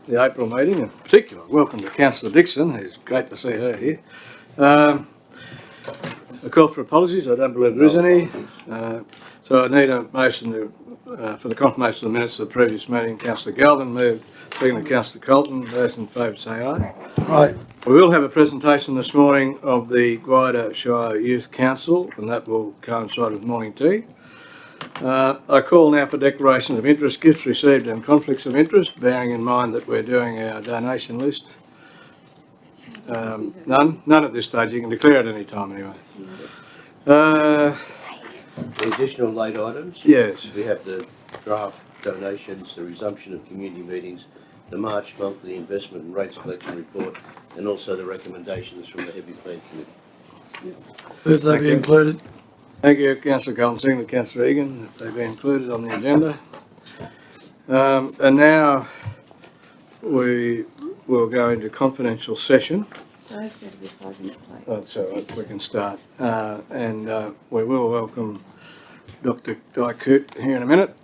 the April meeting. In particular, welcome to Councillor Dixon. It's great to see her here. A call for apologies. I don't believe there is any. So I need a motion for the confirmation of the minutes of the previous meeting. Councillor Galvin moved, secondly Councillor Colton. Those in favour say aye. Aye. We will have a presentation this morning of the Guida Shire Youth Council, and that will coincide with morning tea. I call now for declarations of interest, gifts received and conflicts of interest, bearing in mind that we're doing our donation list. None at this stage. You can declare at any time anyway. The additional late items? Yes. We have the draft donations, the resumption of community meetings, the March monthly investment and rates collection report, and also the recommendations from the Heavy Plant Committee. If they be included. Thank you, Councillor Colton, and Councillor Egan, that they be included on the agenda. And now we will go into confidential session. Those going to be 5 minutes late. That's all right, we can start. And we will welcome Dr. Dykoot here in a minute.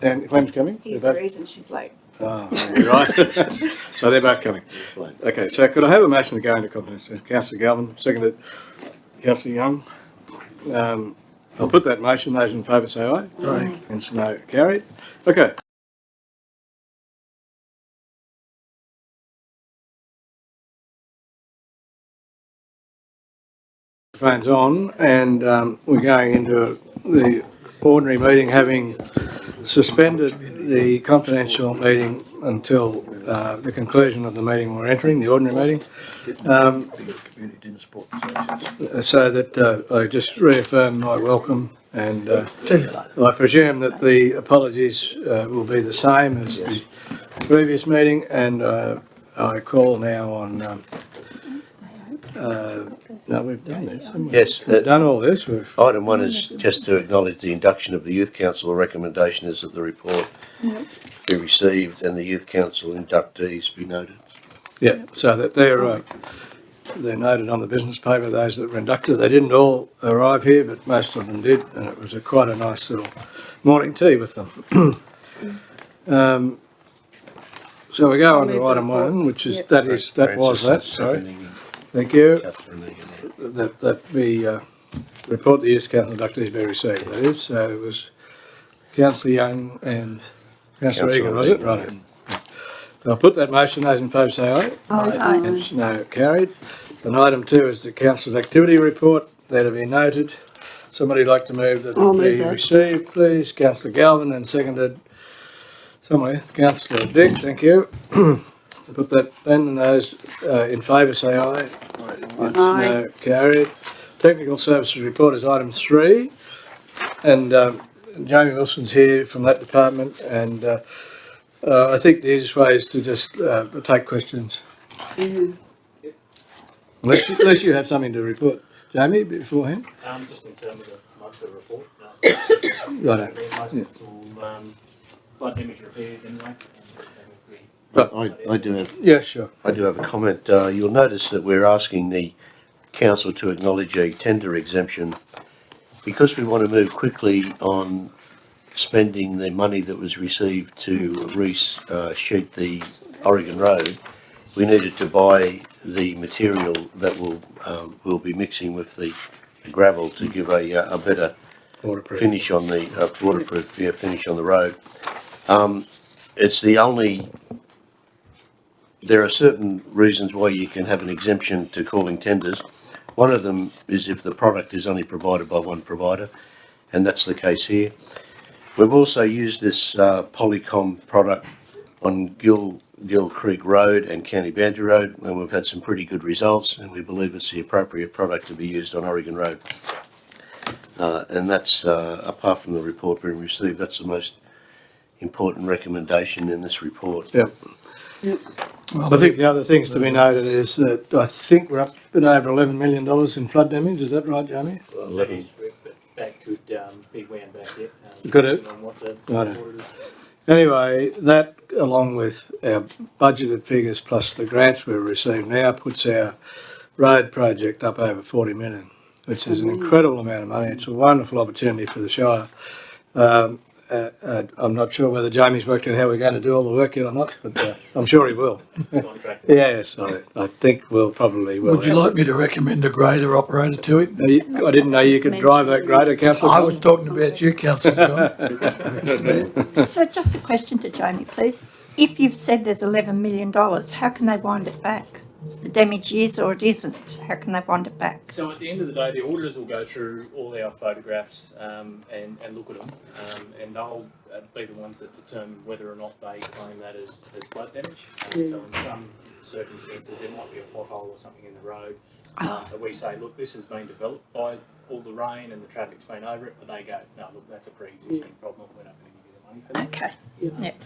And Clem's coming? He's the reason she's late. Oh, you're right. So they're both coming. Okay, so could I have a motion to go into confidential? Councillor Galvin, seconded. Councillor Young. I'll put that motion. Those in favour say aye. Aye. And so no, carried. Okay. Phone's on, and we're going into the ordinary meeting, having suspended the confidential meeting until the conclusion of the meeting we're entering, the ordinary meeting. So that I just reaffirm my welcome, and I presume that the apologies will be the same as the previous meeting, and I call now on no, we've done this, haven't we? Yes. We've done all this. Item 1 is just to acknowledge the induction of the Youth Council. The recommendation is that the report be received and the Youth Council inductees be noted. Yeah, so that they're noted on the business paper, those that were inducted. They didn't all arrive here, but most of them did, and it was quite a nice little morning tea with them. So we go on to item 1, which is, sorry. Thank you. That the report the Youth Council inductees be received, that is. So it was Councillor Young and Councillor Egan, was it? Right. So I'll put that motion. Those in favour say aye. Aye. And no, carried. And item 2 is the Council's activity report. That'll be noted. Somebody like to move that I'll be move that. received, please. Councillor Galvin, and seconded somewhere. Councillor Dick, thank you. Put that then, and those in favour say aye. Aye. No, carried. Technical services report is item 3, and Jamie Wilson's here from that department, and I think the easiest way is to just take questions. Unless you have something to report, Jamie, beforehand. Just in terms of the monthly report. Right. Most of it's all flood damage repairs anyway. I do have. Yeah, sure. I do have a comment. You'll notice that we're asking the council to acknowledge a tender exemption because we want to move quickly on spending the money that was received to re-sheet the Oregon Road. We needed to buy the material that we'll be mixing with the gravel to give a better Waterproof. finish on the waterproof finish on the road. It's the only. There are certain reasons why you can have an exemption to calling tenders. One of them is if the product is only provided by one provider, and that's the case here. We've also used this Polycom product on Gill Creek Road and County Boundary Road, and we've had some pretty good results, and we believe it's the appropriate product to be used on Oregon Road. And that's, apart from the report being received, that's the most important recommendation in this report. Yep. I think the other things to be noted is that I think we're up at over $11 million in flood damage. Is that right, Jamie? 11. Back to big way and back yet. Got it. On what the Right. report is. Anyway, that along with our budgeted figures plus the grants we've received now puts our road project up over 40 million, which is an incredible amount of money. It's a wonderful opportunity for the Shire. I'm not sure whether Jamie's worked out how we're going to do all the work yet or not, but I'm sure he will. Contractor. Yes, I think we'll probably will. Would you like me to recommend a grader operator to him? I didn't know you could drive that grader, Councillor. I was talking about you, Councillor John. So just a question to Jamie, please. If you've said there's $11 million, how can they wind it back? The damage is or it isn't. How can they wind it back? So at the end of the day, the auditors will go through all our photographs and look at them, and they'll be the ones that determine whether or not they claim that as flood damage. So in some circumstances, there might be a pothole or something in the road that we say, look, this has been developed by all the rain and the traffic's been over it, but they go, no, look, that's a pre-existing problem. We're not going to give you the money for that. Okay. Yep.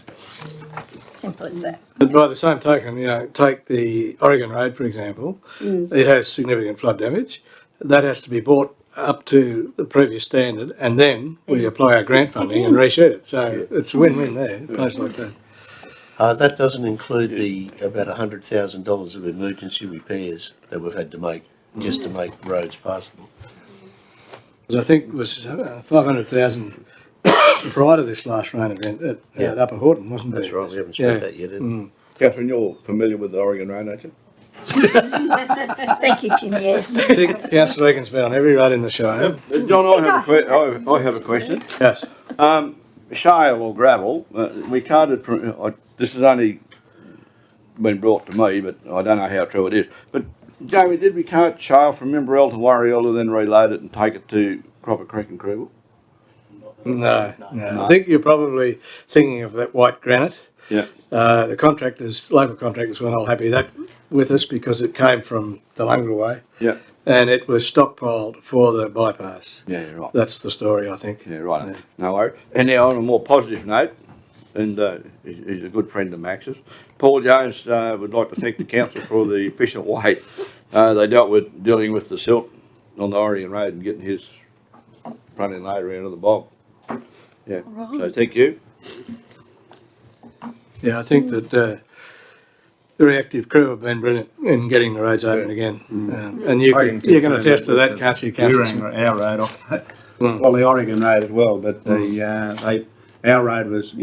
Simple as that. But by the same token, take the Oregon Road, for example. It has significant flood damage. That has to be brought up to the previous standard, and then we apply our grant funding and reshed it. So it's a win-win there, a place like that. That doesn't include the about $100,000 of emergency repairs that we've had to make just to make roads passable. Because I think it was 500,000 prior to this last rain event at Upper Horton, wasn't it? That's right, we haven't spent that yet. Catherine, you're familiar with the Oregon Road, aren't you? Thank you, Jim, yes. I think Councillor Egan's been on every road in the Shire. John, I have a question. Yes. Shale or gravel, we carted, this has only been brought to me, but I don't know how true it is. But Jamie, did we cart shale from Mimbrell to Warrigal and then reload it and take it to Cropper Creek and Crewell? No. I think you're probably thinking of that white granite. Yeah. The contractors, local contractors, weren't all happy with us because it came from the Lungra way. Yeah. And it was stockpiled for the bypass. Yeah, right. That's the story, I think. Yeah, right. No worries. And now on a more positive note, and he's a good friend of Max's, Paul Jones would like to thank the council for the efficient way they dealing with the silt on the Oregon Road and getting his front end loader out of the bog. Yeah. So thank you. Yeah, I think that the reactive crew have been brilliant in getting the roads open again. And you can attest to that, can't you, We Councillor? rang our road off, well, the Oregon road as well, but our road was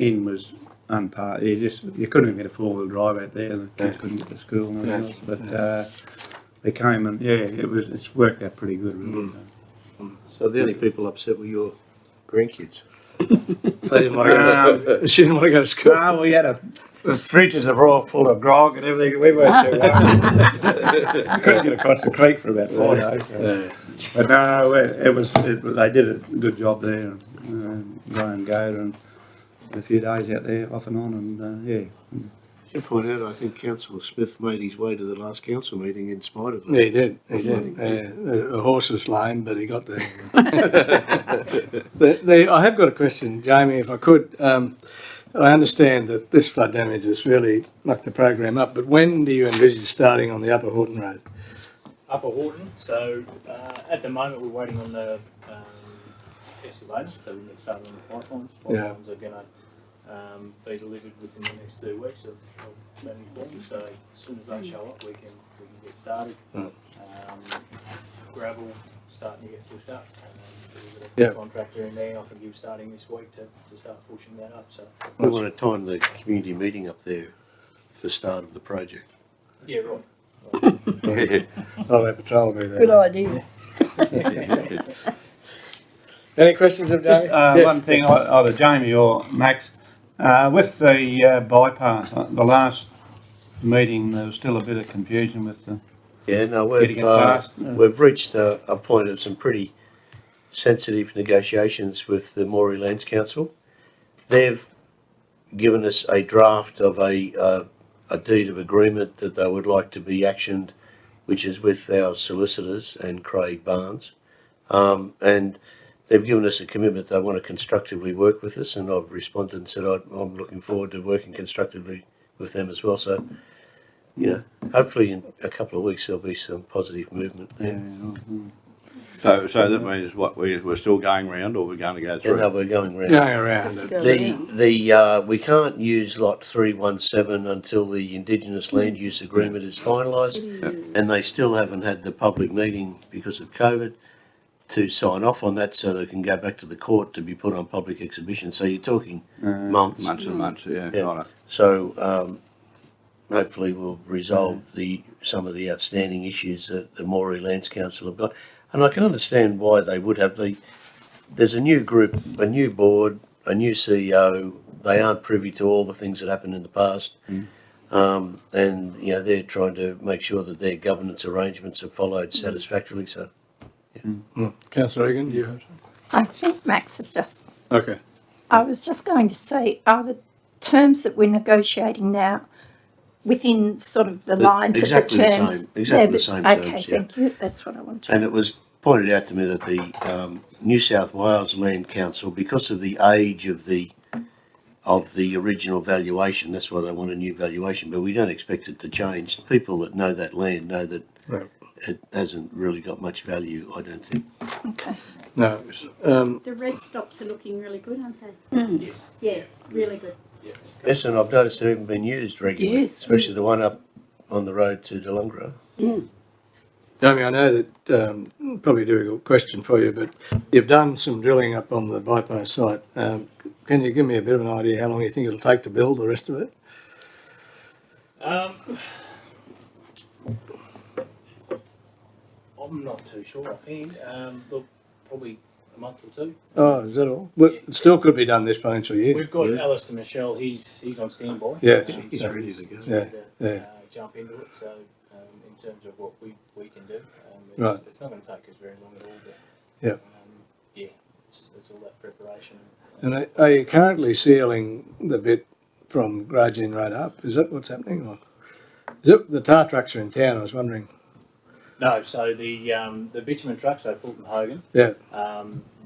unparked. You couldn't even get a four-wheel drive out there. The kids couldn't get to school and everything else. But they came and it's worked out pretty good. Really. So the only people upset were your grandkids. They didn't want to go she didn't want to go to school. No, we had the fridges are all full of grog and everything. We weren't too worried. We couldn't get across the creek for about 4 days. So. But no, they did a good job there. Graham Goat and a few days out there off and on, and I should point out, I think Councillor Smith made his way to the last council meeting in spite of that. Yeah, he did. The horse was lame, but he got there. I have got a question, Jamie, if I could. I understand that this flood damage has really mucked the program up, but when do you envisage starting on the Upper Horton Road? Upper Horton, so at the moment we're waiting on the excavator, so we can get started on the pipelines. Pipelines are going to be delivered within the next 2 weeks of planning form, so as soon as they show up we can get started. Gravel starting to get pushed up. There's a contractor in there, I think he was starting this week to start pushing that up. So We want to time the community meeting up there for the start of the project. yeah, right. Highway Patrol will be there. Good idea. Any questions of Jamie? Yes. One thing, either Jamie or Max, with the bypass, the last meeting there was still a bit of confusion with the Yeah, no, getting it past. we've reached a point of some pretty sensitive negotiations with the Moree Lands Council. They've given us a draft of a deed of agreement that they would like to be actioned, which is with our solicitors and Craig Barnes. And they've given us a commitment they want to constructively work with us, and I've responded and said I'm looking forward to working constructively with them as well. So, hopefully in a couple of weeks there'll be some positive movement there. So that means what, we're still going round, or we're going to go through? Yeah, no, we're going round. Going around it. We can't use lot 317 until the Indigenous Land Use Agreement is finalised, and they still haven't had the public meeting because of COVID to sign off on that so they can go back to the court to be put on public exhibition. So you're talking months. Months and months, yeah. Yeah. Right. So hopefully we'll resolve some of the outstanding issues that the Moree Lands Council have got. And I can understand why they would have there's a new group, a new board, a new CEO. They aren't privy to all the things that happened in the past. And, you know, they're trying to make sure that their governance arrangements are followed satisfactorily. So, Councillor Egan, do you have something? I think Max has just, Okay. I was just going to say, are the terms that we're negotiating now within sort of the lines exactly of the the terms? same- exactly the same terms, Okay, yeah. thank you. That's what I wanted to and it was pointed out to me that the New South Wales Land Council, because of the age of the original valuation, that's why they want a new valuation, but we don't expect it to change. The people that know that land know that Right. it hasn't really got much value, I don't think. Okay. No. The rest stops are looking really good, aren't they? Yes. Yeah, really good. Yes, and I've noticed they've even been used regularly, Yes. especially the one up on the road to Delungra. Jamie, I know that probably a difficult question for you, but you've done some drilling up on the bypass site. Can you give me a bit of an idea how long you think it'll take to build the rest of it? I'm not too sure offhand. Look, probably a month or two. Oh, is that all? Well, it still could be done this financial year. We've got Alistair Michelle. He's on standby. Yeah. He's ready to go. Yeah, yeah. Jump into it. So in terms of what we can do, Right. it's not going to take us very long at all. But Yeah. yeah, it's all that preparation. And are you currently sealing the bit from Grudging Road up? Is that what's happening? Or is it the tar trucks are in town? I was wondering. No, so the bitumen trucks, so Fulton Hogan, Yeah.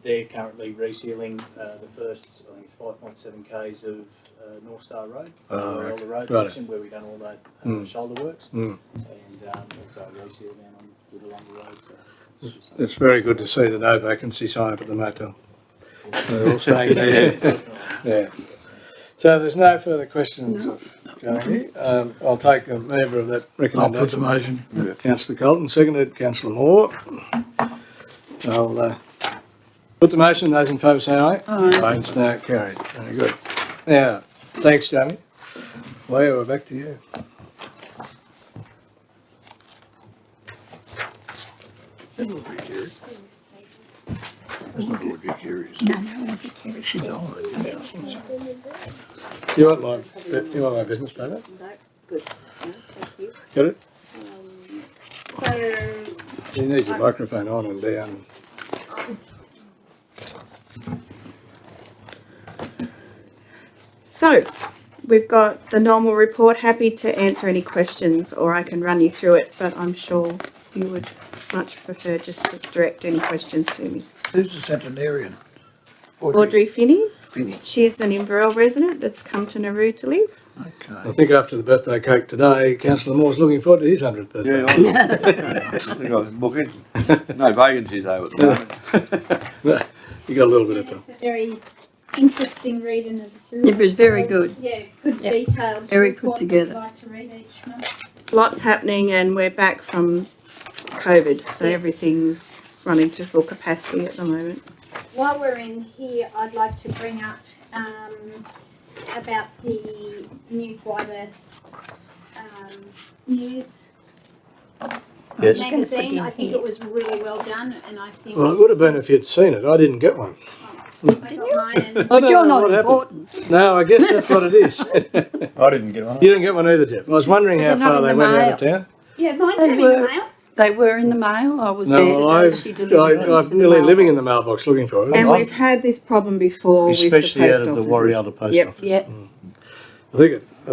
they're currently resealing the first, I think it's 5.7 k's of North Star Road, Oh, all okay. the road Right. section where we've done all that shoulder works, and also reseal down on with the longer road. So it's just something- It's very good to see the no vacancy sign up at the motel. They're all staying there. Yeah. So there's no further questions of Jamie. I'll take a member of that I'll put the recommendation. motion. Councillor Colton, seconded. Councillor Moore. I'll put the motion. Those in favour say aye. Aye. It's now carried. Very good. Now, thanks, Jamie. Leah, we're back to you. That's not very curious. That's not very curious. No, no, I'll be carried. She died, yeah. You want my business paper? No, good. No, thank you. Get it? So, You need your microphone on and down. So, we've got the normal report. Happy to answer any questions, or I can run you through it, but I'm sure you would much prefer just to direct any questions to me. Who's the centenarian? Audrey Finney. Finney. She's an Inverell resident that's come to Nauru to live. I Okay. think after the birthday cake today, Councillor Moore's looking forward to his 100th birthday. Yeah, I think I was booking. No vacancies though at the moment. You got a little bit of time. it's a very interesting read and It was very good. Yeah, good Yeah. detailed. Very put report together. I'd like to read each month. Lots happening, and we're back from COVID, so everything's running to full capacity at the moment. While we're in here, I'd like to bring up about the new Guida news Yes. magazine. I think it was really well done, and I think Well, it would have been if you'd seen it. I didn't get one. I got mine and I But don't you're know not what happened. important. No, I guess that's what it is. I didn't get one. You didn't get one either, Jeff. I was wondering how They're not far in they the went out mail. of town. yeah, mine They came in the were. mail. They were in the mail. I was No, there well, the day she delivered them I'm to the nearly living in the mailbox. mailbox looking for it. And we've had this problem before with the post Especially out of the offices. Warrialda Post Yep. Office. Yeah, I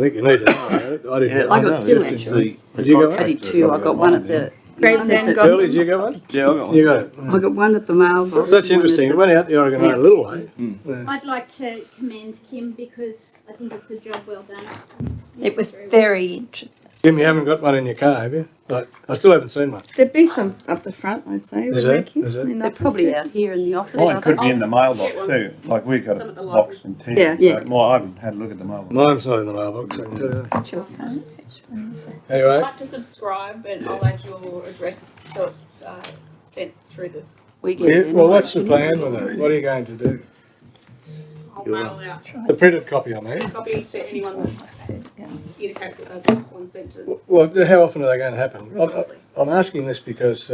think you need to know about it. I didn't get I one. got two actually. Did you get one? I did two. I got one at the. Gravesend got Curly, did you get one? Yeah, I got one. You got it. I got one at the mailbox. That's one at interesting. It the- went out the Oregon Road a little way. I'd like to commend Kim because I think it's a job well done. It was very interesting. Jim, you haven't got one in your car, have you? Like, I still haven't seen one. There'd be some up the front, I'd say. Is with there? Ricky. Is there? In They're that probably section. out here in the office. Mine I could think. be in the mailbox too, like we've got a box in town. Yeah. Yeah. But I haven't had a look at the mailbox. Mine's not in the mailbox, I can tell you that. What's your phone? I'd Anyway, like to subscribe and I'll add your address so it's sent through the We get it Well, anyway. what's the plan with it? What are you going to do? I'll mail out The printed copy, I mean. copies to anyone that indicates that they want one sent to. Well, how often are they going to happen? I'm asking this because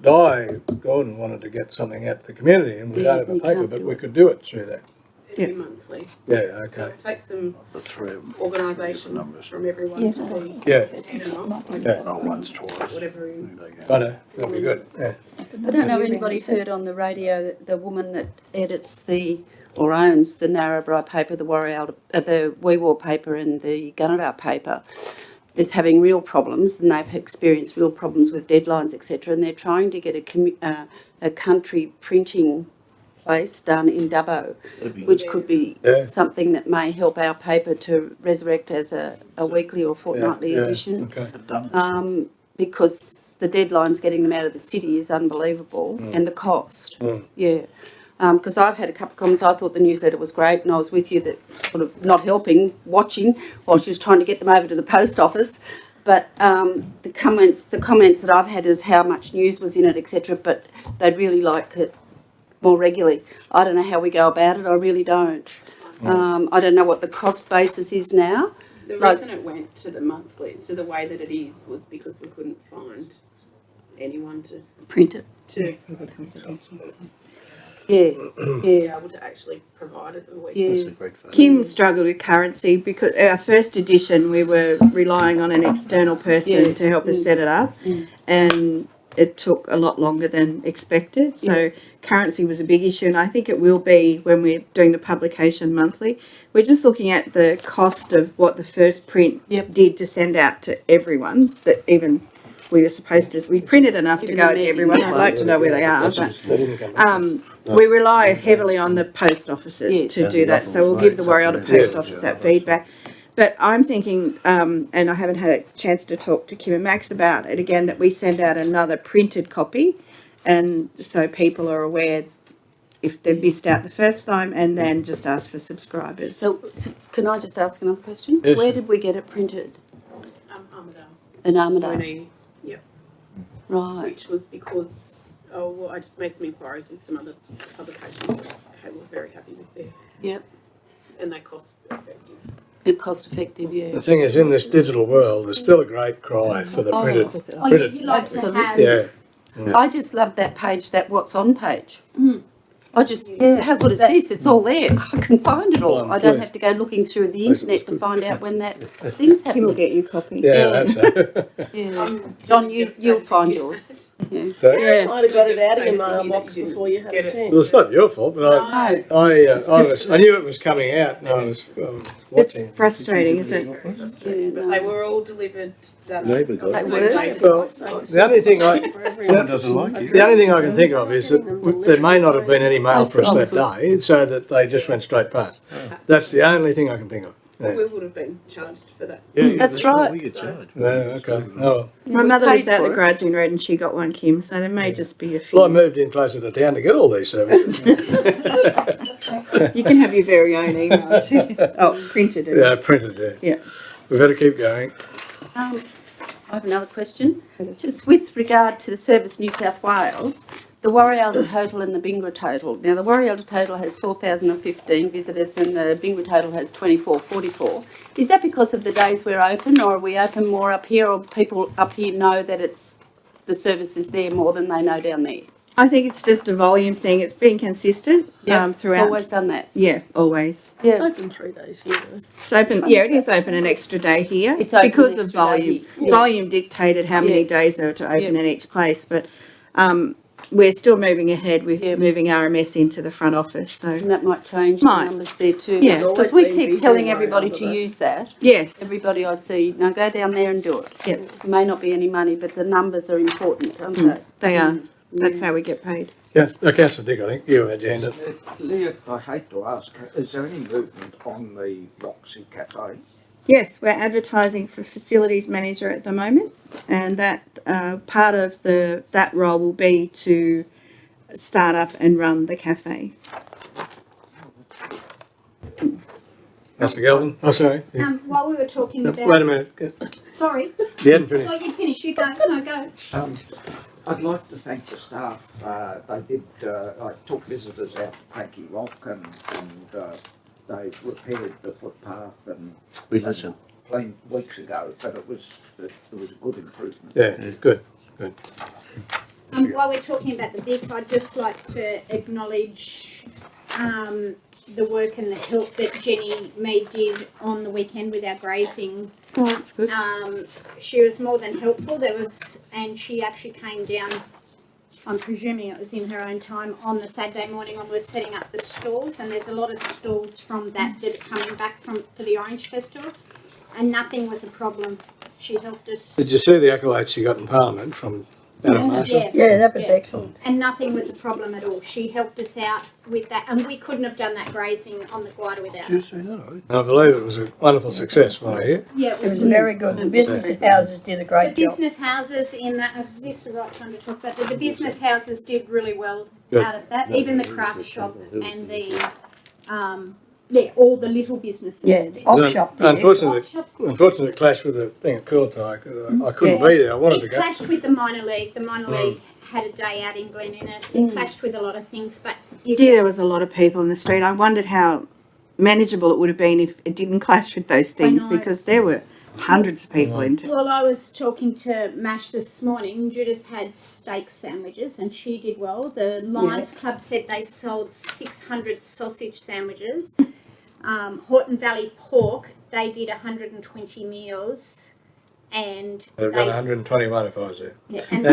Di Gordon wanted to get something out to the community, and we Yeah, don't have a you paper, can't but do we it. could do it through that. Every Yes. monthly. Yeah, So okay. it takes some The three of them. organisation from everyone to be Yeah, head and off, yeah. Oh, one's twice. whatever. I know, that'd be good, yeah. I don't know if anybody's heard on the radio that the woman that edits or owns the Narrabri paper, the the Wee Waa paper and the Gunnedah paper is having real problems, and they've experienced real problems with deadlines, etc. And they're trying to get a country printing place done in Dubbo, which could be Yeah. something that may help our paper to resurrect as a weekly or fortnightly Yeah, edition. okay. I've done it. Because the deadlines getting them out of the city is unbelievable, and the cost. Yeah. Because I've had a couple of comments. I thought the newsletter was great, and I was with you that sort of not helping, watching while she was trying to get them over to the post office. But the comments that I've had is how much news was in it, etc. But they'd really like it more regularly. I don't know how we go about it. I really don't. I don't know what the cost basis is now. The Like- reason it went to the monthly, to the way that it is, was because we couldn't find anyone Print it. to Yeah. be Yeah. able to actually provide it the weekly. Yeah. That's a great photo. Kim struggled with currency because our first edition we were relying on an external person Yeah. to help us set it up, and it took a lot longer than expected. So currency was a big issue, and I think it will be when we're doing the publication monthly. We're just looking at the cost of what the first print Yep. did to send out to everyone. That even we were supposed to. We printed enough to Even go the to meeting everyone. I'd one. like to know where they are, but. They didn't come back. We rely heavily on the post offices Yes. to do that, so we'll give the Warrialda Post Office that feedback. But I'm thinking, and I haven't had a chance to talk to Kim and Max about it again, that we send out another printed copy, and so people are aware if they missed out the first time, and then just ask for subscribers. So can I just ask another question? Yes. Where did we get it printed? Armidale. In Armidale. Only, yeah, Right. which was because, I just made some inquiries with some other publications that were very happy with their, Yep. and they cost effective. It cost effective, yeah. The thing is, in this digital world, there's still a great cry for the printed. Oh, yeah, Printed. you like to Absolutely. have. Yeah, I just love that page, that what's on page. I just, how good is this? It's all there. I can find it all. Well, I don't please. have to go looking through the internet to find out when that thing's Kim will happening. get you a copy. yeah, that's so. Yeah. John, you'll find yours. Yeah. So, Yeah. Might have got it out of your Saying to you that mailbox you didn't before you had get a it. chance. well, it's not your fault, but I knew it was coming out, and I was It's watching. frustrating, isn't it? Yeah, But no. they were all delivered that Neighbour got same it. day. Well, the only thing Someone doesn't like you. the only thing I can think of is that there may not have been any mail for us that day, so that they just went straight past. That's the only thing I can think of. Yeah. We would have been charged for that. That's right. We get charged. Yeah, okay. Oh, My we mother paid lives out for the it. Grudging Road, and she got one, Kim. So there may just be a well, I few. moved in closer to town to get all these services. You can have your very own email too. Oh, printed. Yeah, printed. Yeah. Yeah. We better keep going. I have another question. Just with regard to the Service New South Wales, the Warrialda total and the Bingra total. Now, the Warrialda total has 4,015 visitors and the Bingra total has 2,444. Is that because of the days we're open, or are we open more up here, or people up here know that the service is there more than they know down there? I think it's just a volume thing. It's been consistent It's throughout. always done that. Yeah, always. It's Yeah. open 3 days here though. It's open. Yeah, it is open an extra day here. It's open because an of extra day volume. here. Yeah. Volume dictated how many Yeah. days are to open Yeah. in each place, but we're still moving ahead with Yeah. moving RMS into the front office. So And that might change Might. the numbers there too. Yeah. Because It's we always been keep busy telling in everybody Warrialda to though. use that. yes, Everybody I see, now go down there and do it. yeah, There may not be any money, but the numbers are important, aren't they? they are. That's how we get paid. Yes, Councillor Dick, I think you had your hand up. Leah, I hate to ask, is there any movement on the Roxy Cafe? Yes, we're advertising for facilities manager at the moment, and that part of that role will be to start up and run the cafe. Councillor Galvin. Oh, sorry. While we were talking No, about, wait a minute. sorry, You hadn't finished. oh, you finish, you go, no, go. I'd like to thank the staff. They did, I took visitors out to Cranky Rock and they repaired the footpath and We listen. cleaned weeks ago, but it was a good improvement. Yeah, good. While we're talking about the Vic, I'd just like to acknowledge the work and the help that Jenny Mead did on the weekend with our grazing. Oh, that's good. She was more than helpful. And she actually came down, I'm presuming it was in her own time, on the Saturday morning when we were setting up the stalls. And there's a lot of stalls from that are coming back for the Orange Festival. And nothing was a problem. She helped us. Did you see the accolades she got in Parliament from Adam Marshall? Yeah, that was excellent. and nothing was a problem at all. She helped us out with that, and we couldn't have done that grazing on the Guada without her. I believe it was a wonderful success, from what I hear. Yeah, It was very good. The business houses did a The great job. business houses in that, is this the right time to talk about that? The business houses did really well Good. out of that, even the craft shop and the, all the little businesses. Yeah, the op shop did Unfortunately, Op shop. unfortunately, it clashed with the thing at Cooltai. I couldn't be there. I wanted to It go. clashed with the minor league. The minor league had a day out in Glen Innes. It clashed with a lot of things, but you Dear, there was a lot of people in the street. I wondered how manageable it would have been if it didn't clash with those things, know. because there were hundreds of people into it. Well, I was talking to Mash this morning. Judith had steak sandwiches and she did well. The Lions Club said they sold 600 sausage sandwiches. Horton Valley Pork, they did 120 meals and I'd have done 121 if I was there. and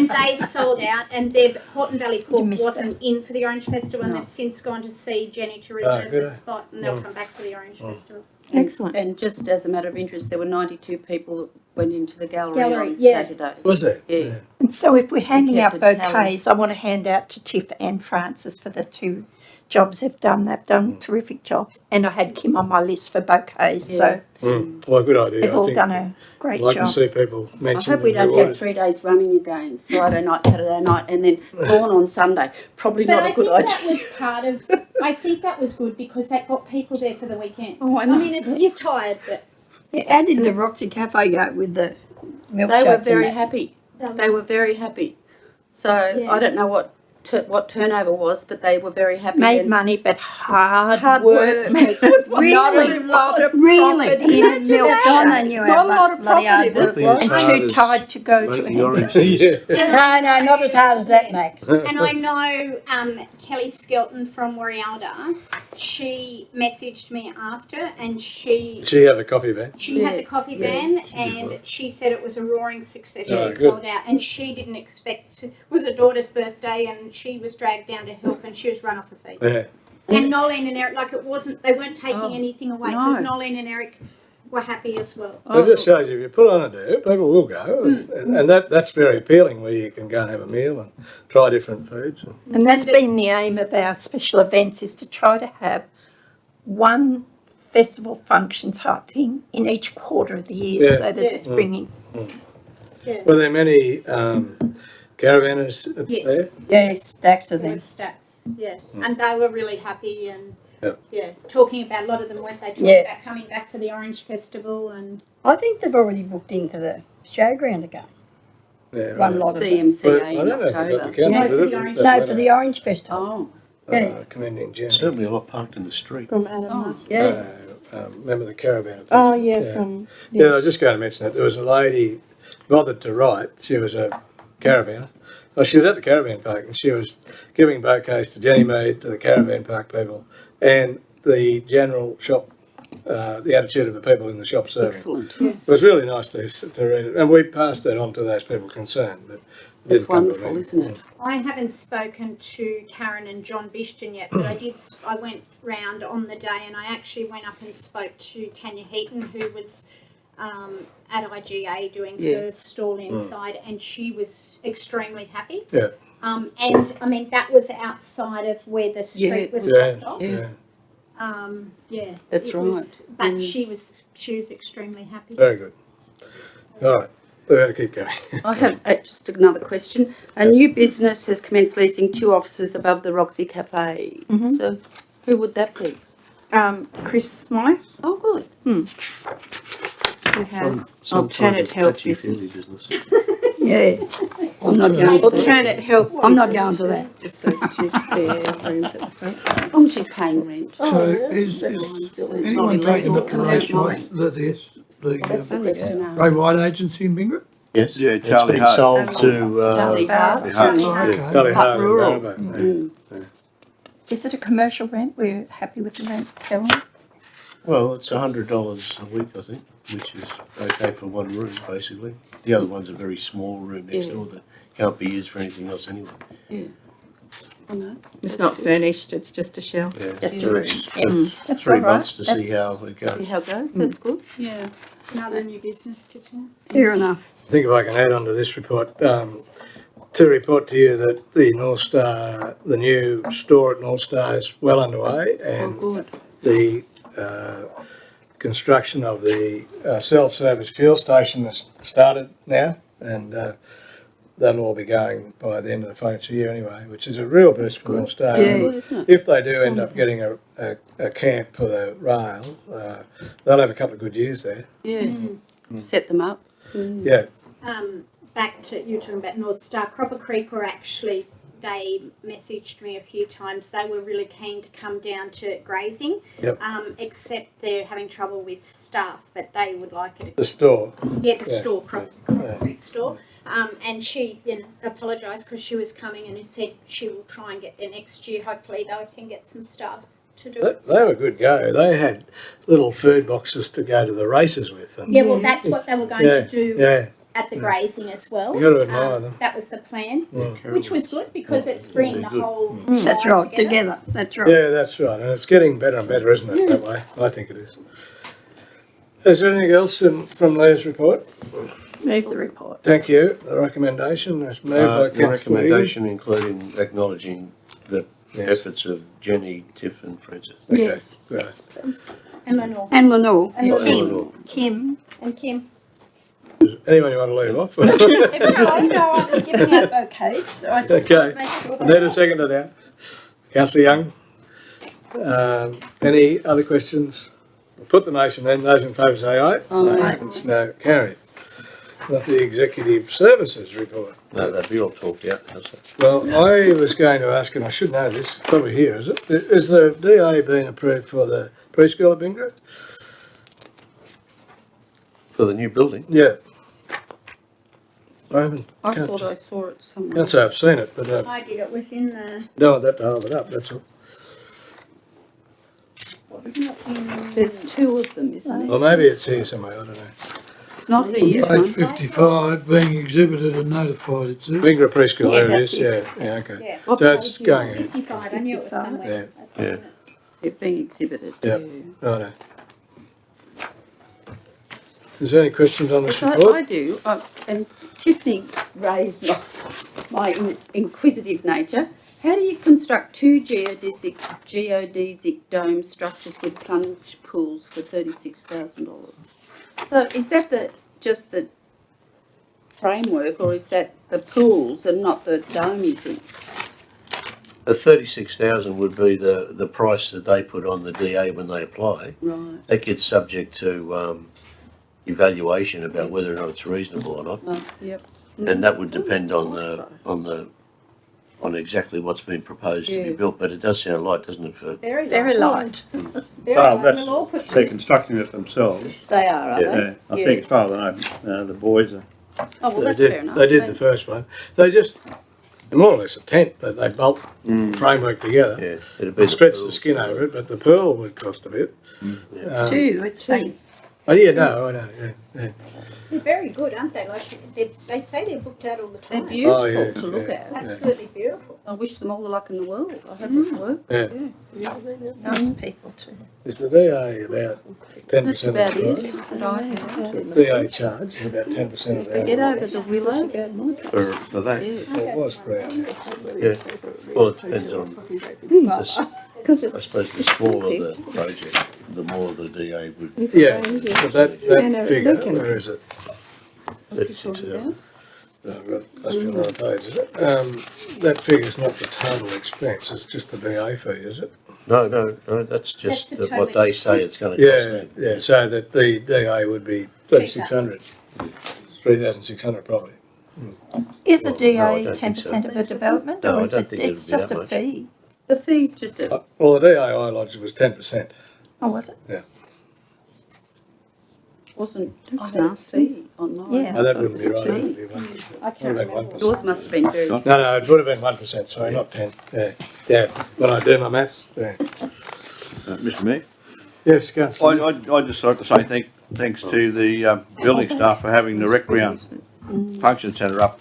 they sold out, and their Horton Valley Pork missed wasn't in for the Orange Festival, and they've since gone to see Jenny to reserve good. the spot, and they'll come back for the Orange Festival. Excellent. And just as a matter of interest, there were 92 people that went into the gallery Gallery, on yeah. Saturday. Was there? Yeah. And so if we're handing kept out a tally. bouquets, I want to hand out to Tiff and Francis for the two jobs they've done. They've done terrific jobs. And I had Kim on my list for bouquets, so Well, good idea. they've I all think done a great I'd like to job. see people I mention hope we and don't have rewarded. 3 days running again, Friday night, Saturday night, and then dawn on Sunday. Probably But not I a good think idea. that was part of. I think that was good because that got people there for the weekend. Oh, I I know. mean, you're tired, but How did the Roxy Cafe go with the milkshakes? They were and very that? happy. They were very happy. So I don't know what turnover was, but they were very happy. Made and money, but hard hard work. work. It was what Not they a lot of really. profit in a milkshake. knew Not a lot of bloody hard profit. work It was. Hard Too as tired to go to making a orange Anzac. Yeah. No, not as hard as that, Max. and I know Kelly Skelton from Warialda. She messaged me after, and she Did she have a coffee van? had the Yes, coffee yeah. van, and she said it was a roaring success. Oh, She good. sold out, and she didn't expect. It was her daughter's birthday, and she was dragged down to help, and she was run off her feet. Yeah. And Nolene and Eric, like they weren't taking Oh, anything away no. because Nolene and Eric were happy as well. It just shows you if you put on a do, people will go. And that's very appealing, where you can go and have a meal and try different foods. And that's been the aim of our special events, is to try to have one festival function type thing in each quarter of the year, Yeah. so that it's bringing. Were there many caravanners there? Yes. Yes, stacks of them. There's stats, yeah, and they were really happy and Yep. talking about a lot of them weren't they talking Yeah. about coming back for the Orange Festival and I think they've already booked into the showground again. Yeah, One right. lot of them. CMCA But I in don't know if they got the October. council, No, did for it? the orange- No, for the Orange Festival. Oh, commending Jen. Certainly a lot parked in the street. From Adam oh, Marshall. yeah. Remember the caravan? Oh, yeah, Yeah. from... Yeah, I was just going to mention that. There was a lady bothered to write. She was a caravanner. Well, she was at the caravan park and she was giving bouquets to Jenny Mead, to the caravan park people, and the general shop, the attitude of the people in the shop serving. Excellent. It was really nice to read it. And we passed that on to those people concerned. But it It's didn't come to wonderful, me. isn't it? I haven't spoken to Karen and John Bishton yet, but I went round on the day and I actually went up and spoke to Tanya Heaton, who was at IGA doing her stall inside, and she was extremely happy. Yeah. And I mean, that was outside of where the street was Yeah. blocked off. Yeah. That's it right. was- but she was extremely happy. Very good. All right. We've got to keep going. I have just another question. A new business has commenced leasing 2 offices above the Roxy Cafe. So who would that be? Chris Smythe, Oh, good. who has alternate health business. Yeah. I'm not going to that. Alternate health. I'm not going to that. Just those two spare rooms at the front. As long as she's paying rent. So is anyone taking illegal. operation Mine. with the That's the question I Ray asked. White agency in Bingara? Yes? Yeah, It's Charlie been Hart. sold to, Charlie Hart. Hart. Okay. Charlie Hart Hart in Rural. Narrabeen, yeah. Is it a commercial rent? We're happy with the rent, Helen? well, it's $100 a week, I think, which is okay for one room, basically. The other one's a very small room next door that can't be used for anything else anyway. Yeah. I know. It's not furnished, it's just a shell. Yeah. Just So a room. it's Yeah. for That's 3 all right. months to see That's- how it See goes. how it goes? That's good. Yeah. Another new business to do. Fair enough. I think if I can add on to this report, to report to you that the North Star, the new store at North Star is well underway, Oh, and good. the construction of the self-service fuel station has started now, and that'll all be going by the end of the financial year anyway, which is a real boost for North Star. That's And good, isn't it? if they do end up getting a camp for the rail, they'll have a couple of good years there. Yeah. Set them up. Yeah, Back to you talking about North Star, Cropper Creek were actually, they messaged me a few times. They were really keen to come down to grazing, Yep. except they're having trouble with staff, but they would like it. the store. Yeah, the Yeah. store, Cropper Creek store. And she apologised because she was coming and said she will try and get there next year. Hopefully they can get some staff to do it. They were good go. They had little food boxes to go to the races with. And Yeah, well, that's what they were going yeah, to do yeah. at the grazing as well. You got to admire them. That was the plan, Mm. which was good because it's bringing the whole That's shire right, together. That's right. Yeah, that's right. And it's getting better and better, isn't it, that way? I think it is. Is there anything else from Leah's report? Move the report. Thank you. The recommendation is moved by The Councillor recommendation including acknowledging the efforts of Jenny, Tiff and Francis. Okay, Yes. great. Yes, please. And Lenore. And Lenore. And Oh, Kim. Eleanor. Kim. And Kim. Does anyone want to leave off? No, I was giving out bouquets, so I just Okay. want to make sure I need that. a seconder now. Councillor Young. Any other questions? We'll put the motion then. Those in favour say aye. Aye. It's now carried. Not the Executive Services report. No, that'd be all talked out. How's that? Well, I was going to ask, and I should know this, probably here, is it? Is the DA being approved for the preschool at Bingara? For the new building? Yeah. I haven't, I can't, thought I saw it somewhere. can't say I've seen it, but I did it within the, don't want that to hold it up, that's all. isn't it? There's two of them, isn't Or there? maybe it's here somewhere, I don't know. It's not here. Page one. 55, being exhibited and notified, it says. Bingara preschool, Yeah, there it that's is, yeah, okay. Yeah. What So it's page are you going on? ahead. 55, I knew it was somewhere. That's Yeah. it. They're being exhibited. Yep. Righto. Is there any questions on this Yes, I report? do. And Tiffany raised my inquisitive nature. How do you construct two geodesic dome structures with plunge pools for $36,000? So is that just the framework, or is that the pools and not the domey things? The 36,000 would be the price that they put on the DA when they apply. Right. That gets subject to evaluation about whether or not it's reasonable or not, Oh, yep. and that would depend on exactly what's been proposed to be Yeah. built. But it does sound light, doesn't it? For Very Very light. Very Well, light. that's, We'll all put they're constructing it themselves. They are Yeah. they? Yeah, I think as far as I know, the boys are. Oh, well, They that's fair did, enough. they did the first one. They just, they're more or less a tent that they bolt framework together. yeah, it'd be Stretch the skin over it, but the pearl would cost a bit. Two, it's saying. Oh, yeah, no, I know, yeah. They're very good, aren't they? Like they say they're booked out all the They're time. beautiful Oh, yeah, to look yeah. at. Absolutely beautiful. I wish them all the luck in the world. I hope it works. Yeah. Nice people too. Is the DA about 10% That's of about the it that I have. DA charge is about 10% of We get that. over the willow. for that. Yeah. Well, it was great. Yeah. Well, it depends on this. Because I it's suppose the smaller the project, the more the DA would. Yeah, but that figure, where is it? what you're talking about. Oh, I've got, that's on another page, is it? That figure's not the total expense, it's just the DA fee, is it? No, that's just That's the what total they say it's going to cost Yeah, them. yeah, so that the DA would be 3,600. 3,600 probably. Is a Well, no, I DA don't think 10% so. of a development, No, or I is don't it, think it'd it's be just that a much. fee? The fee's just a, Well, the DAI lodge was 10%. Oh, was it? wasn't a last fee online. Yeah. No, that I wouldn't be thought right. it was a It'd be 1%. I can't Would have been remember. 1%. Yours must have been very. No, it would have been 1%, sorry, not 10. Yeah, when I do my maths. Yeah. Mr Mayor? Yes, councillor. I'd just like to say thanks to the building staff for having the rec ground function centre up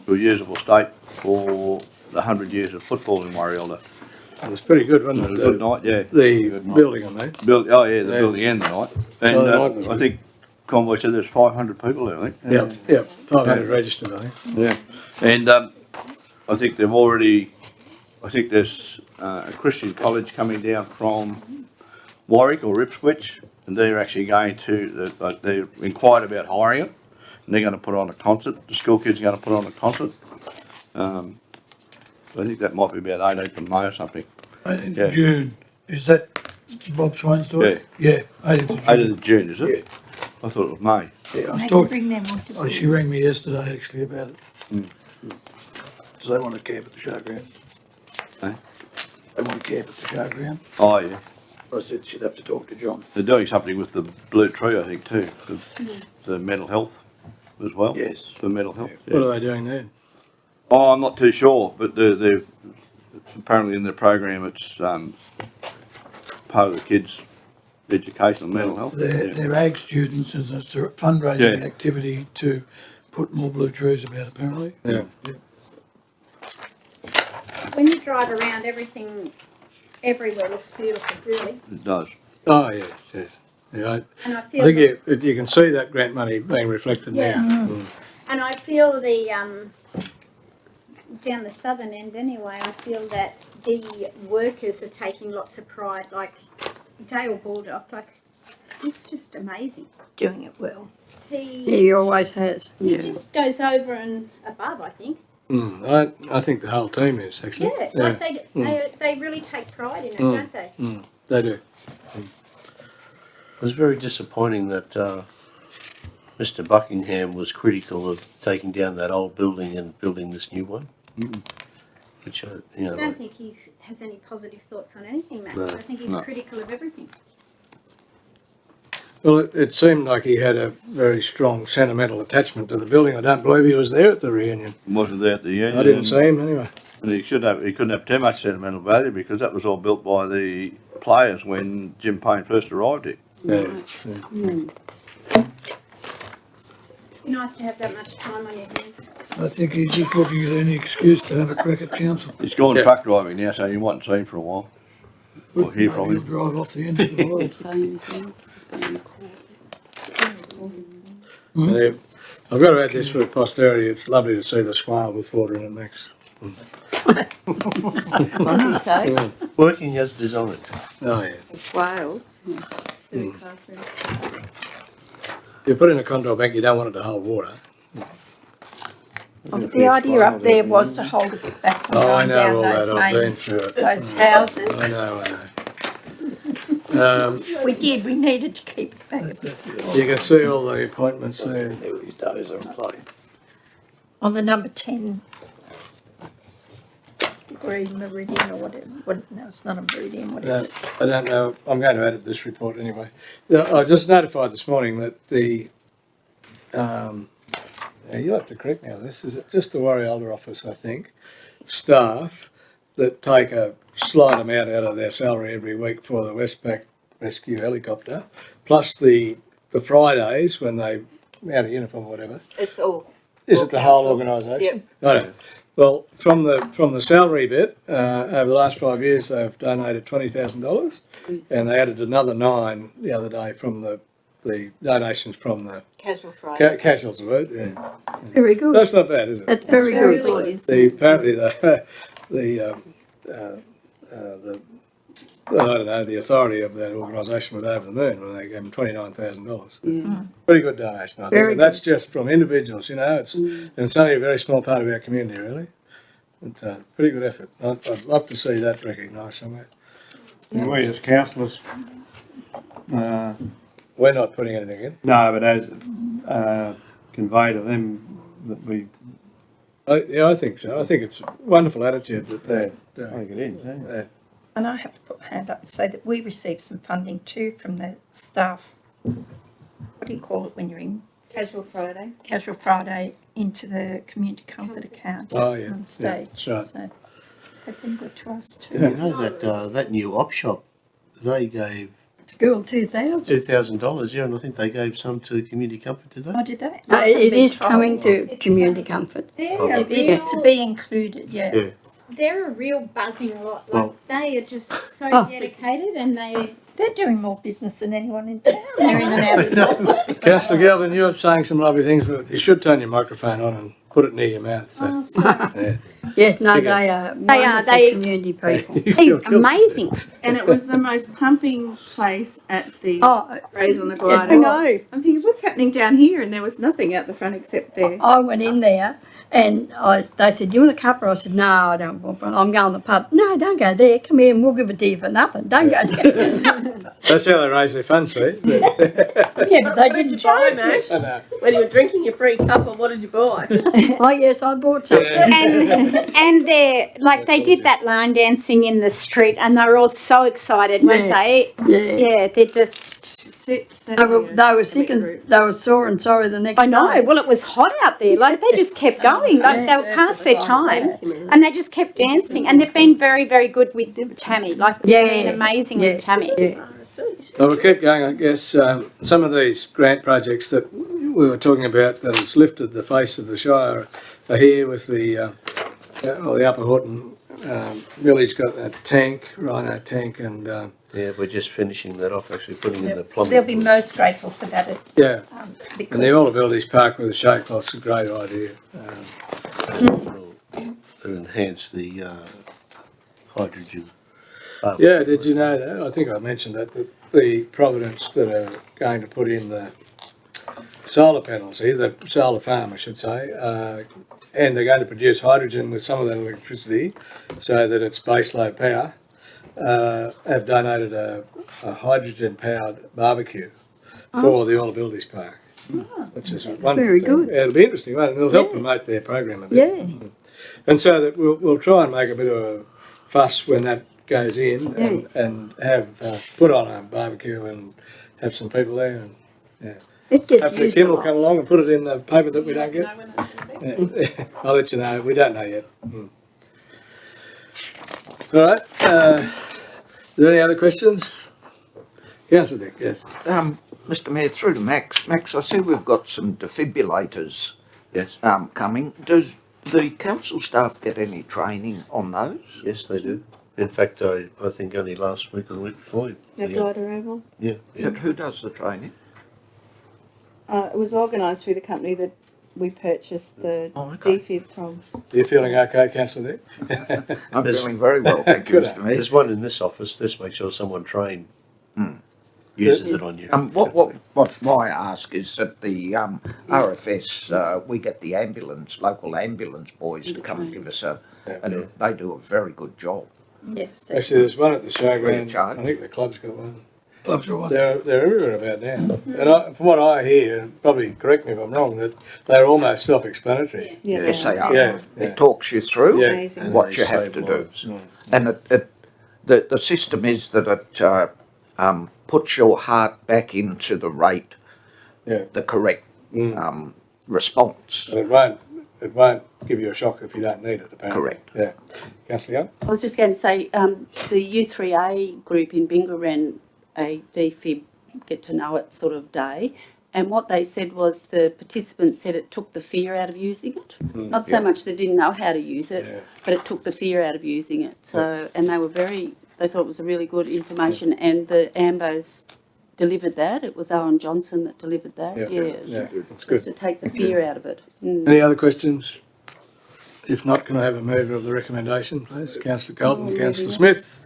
to a usable state for the 100 years of football in Warrielda. It was pretty good, It wasn't was it? a good night, yeah. The building, I mean. The Yeah. building and the night. And Oh, the night was I good. think Convoy said there's 500 people there, I think. Yeah, 500 registered, I think. Yeah. And I think there's a Christian college coming down from Warwick or Ipswich, and they're actually going to, they inquired about hiring it, and they're going to put on a concert. The school kids are going to put on a concert. I think that might be about 18th of May or something. 18th Yeah. of June. Is that Bob Swain's daughter? Yeah. 18th of June. 18th of June, is it? I thought it was May. Yeah, I was Maybe talking. bring them on to Oh, she rang me yesterday actually about it. Because they want to camp at the showground. Eh? They want to camp at the showground. Oh, yeah. I said she'd have to talk to John. They're doing something with the Blue Tree, I think, too, for the mental health as well. Yes. For mental health. Yeah. What are they doing there? Oh, I'm not too sure, but they're apparently in their program, it's part of the kids' education and mental health. They're ag students and it's a fundraising activity to put more blue trees about apparently. Yeah. When you drive around, everything everywhere looks beautiful, really. It does. Oh, yes, yes. Yeah, And I I feel think you can see that grant money being reflected Yeah. now. and I feel the down the southern end anyway, I feel that the workers are taking lots of pride, like Dale Baldock, like he's just amazing. doing it well. He always has. He just goes over and above, I think. I think the whole team is actually. Yeah, like they really take pride in it, don't they? They do. It was very disappointing that Mr. Buckingham was critical of taking down that old building and building this new one. Which, I don't think he has any positive thoughts on anything, Max. No. I think he's critical of everything. Well, it seemed like he had a very strong sentimental attachment to the building. I don't believe he was there at the reunion. Wasn't there at the end. I didn't see him anyway. And he couldn't have too much sentimental value because that was all built by the players when Jim Payne first arrived here. Yeah. Be nice to have that much time on your hands. I think he's just looking at any excuse to have a crack at council. He's gone truck driving now, so you mightn't see him for a while. Or hear from Maybe he'll him. drive off the end of the world. Yeah. I've got to add this for posterity. It's lovely to see the swale with water in it, Max. What do you say? working as designed. Oh, yeah. Wales. Very close. If you put in a contour bank, you don't want it to hold water. The idea up there was to hold it back from Oh, I going know down all those that. I've been main, through it. those houses. I know. We did, we needed to keep it back. You can see all the appointments there. These days are in play. On the number 10 degree meridian or whatever, no, it's not a meridian, what is it? I don't know. I'm going to edit this report anyway. Yeah, I just notified this morning that the, now you'll have to correct me on this, is it just the Warrielda office, I think, staff that take a slight amount out of their salary every week for the Westpac rescue helicopter, plus the Fridays when they out of uniform or whatever. It's all. Is it the whole organisation? Yep. No. Well, from the salary bit, over the last 5 years, they've donated $20,000, and they added another 9 the other day from the donations from the Casual Friday. casuals the word. Yeah. Very good. That's not bad, is it? That's very good. Apparently I don't know, the authority of that organisation was over the moon when they gave them $29,000. Yeah. Pretty good donation, I think. Very And that's just from individuals, you know. And it's only a very small part of our community, really. But pretty good effort. I'd love to see that recognised somewhere. And we as councillors, We're not putting anything in. no, but as convey to them that we, Yeah, I think so. I think it's a wonderful attitude that they. I think it is, eh? And I have to put my hand up and say that we received some funding too from the staff. What do you call it when you're in Casual Friday. Casual Friday into the community comfort account Oh, yeah, on stage. yeah, right. So they've been good to us too. You know that new op shop, they gave School 2000. $2,000, yeah, and I think they gave some to Community Comfort, did they? Oh, did they? It is coming to community comfort. They're It is to be included, yeah. Yeah. they're a real buzzing lot. Like Well- they are just so Oh. dedicated, and They're doing more business than anyone in town. They're in and out of the door. Councillor Galvin, you're saying some lovely things, but you should turn your microphone on and put it near your mouth. So. oh, sorry. Yeah. Yes, no, Bigger. they are They are, wonderful they- community people. You'll kill amazing. And it was the most pumping place at the Oh, Raise on the I Glider. know. I'm thinking, what's happening down here? And there was nothing out the front except there. I went in there and they said, do you want a cuppa? I said, no, I don't want one. I'm going to the pub. No, don't go there. Come here and we'll give it to you for nothing. Don't go there. That's how they raise their funds, see? Yeah, but they What did didn't you buy, charge Max? me. I know. When you were drinking your free cup, what did you buy? Oh, yes, I bought some. And they're like they did that line dancing in the street, and they were all so excited, weren't Yeah. they? Yeah. Yeah, they're just. They were sick and they were sore and sorry the next I know. day. Well, it was hot out there. Like they just kept going. Like they were past their time, and they just kept dancing. And they've been very, very good with Tammy. Like they've been amazing with Tammy. Yeah. Well, we'll keep going, I guess. Some of these grant projects that we were talking about that has lifted the face of the Shire are here with the Upper Horton village got a tank, rhino tank, and Yeah, we're just finishing that off, actually putting in the plumbing. They'll be most grateful for that. yeah. Because And the Allabilities Park with the shade cloth's a great idea. It'll enhance the hydrogen. Yeah, did you know that? I think I mentioned that the Providence that are going to put in the solar panels here, the solar farm, I should say, and they're going to produce hydrogen with some of that electricity so that it's baseload power, have donated a hydrogen-powered barbecue for the Allabilities Park. Which is wonderful. very good. Yeah, it'll be interesting, won't it? It'll help promote their program a bit. Yeah. And so that we'll try and make a bit of a fuss when that goes in and have put on a barbecue and have some people there. And It gets hopefully used Kim a will lot. come along and put it in the paper that we don't get. Know when that's gonna be? Yeah. I'll let you know. We don't know yet. All right. Are there any other questions? Councillor Dick, yes. Mr. Mayor, through to Max. Max, I see we've got some defibrillators Yes, coming. Does the council staff get any training on those? yes, they do. In fact, I think only last week or the week before. The glider oval. Yeah, yeah. But who does the training? It was organised through the company that we purchased the Oh, okay. defib from. Are you feeling okay, Councillor Dick? I'm There's- feeling very well, thank you, Good. Mr. Mayor. There's one in this office. Let's make sure someone trained uses it on you. What I ask is that the RFS, we get the local ambulance boys to come and give us and they do a very good job. yes, Actually, there's one at the Free of showground. charge. I think the club's got one. Clubs are one. They're everywhere about now. And from what I hear, and probably correct me if I'm wrong, that they're almost self-explanatory. Yeah. Yes, they are. Yeah, yeah. It talks you through Yeah. Amazing. And what they you have save to do. lives. And the system is that it puts your heart back into the rate, Yeah. the correct response. But it won't give you a shock if you don't need it, apparently. Correct. Yeah. Councillor Young? I was just going to say, the U3A group in Binga ran a DFib get to know it sort of day, and what they said was the participants said it took the fear out of using it. Not so much they didn't know how to use it, but it took the fear out of using it. So, and they thought it was a really good information, and the AMBOs delivered that. It was Owen Johnson that delivered that. Yeah, that's Just good. to take the fear out of it. Any other questions? If not, can I have a mover of the recommendation, please? Councillor Colton, Councillor Smith.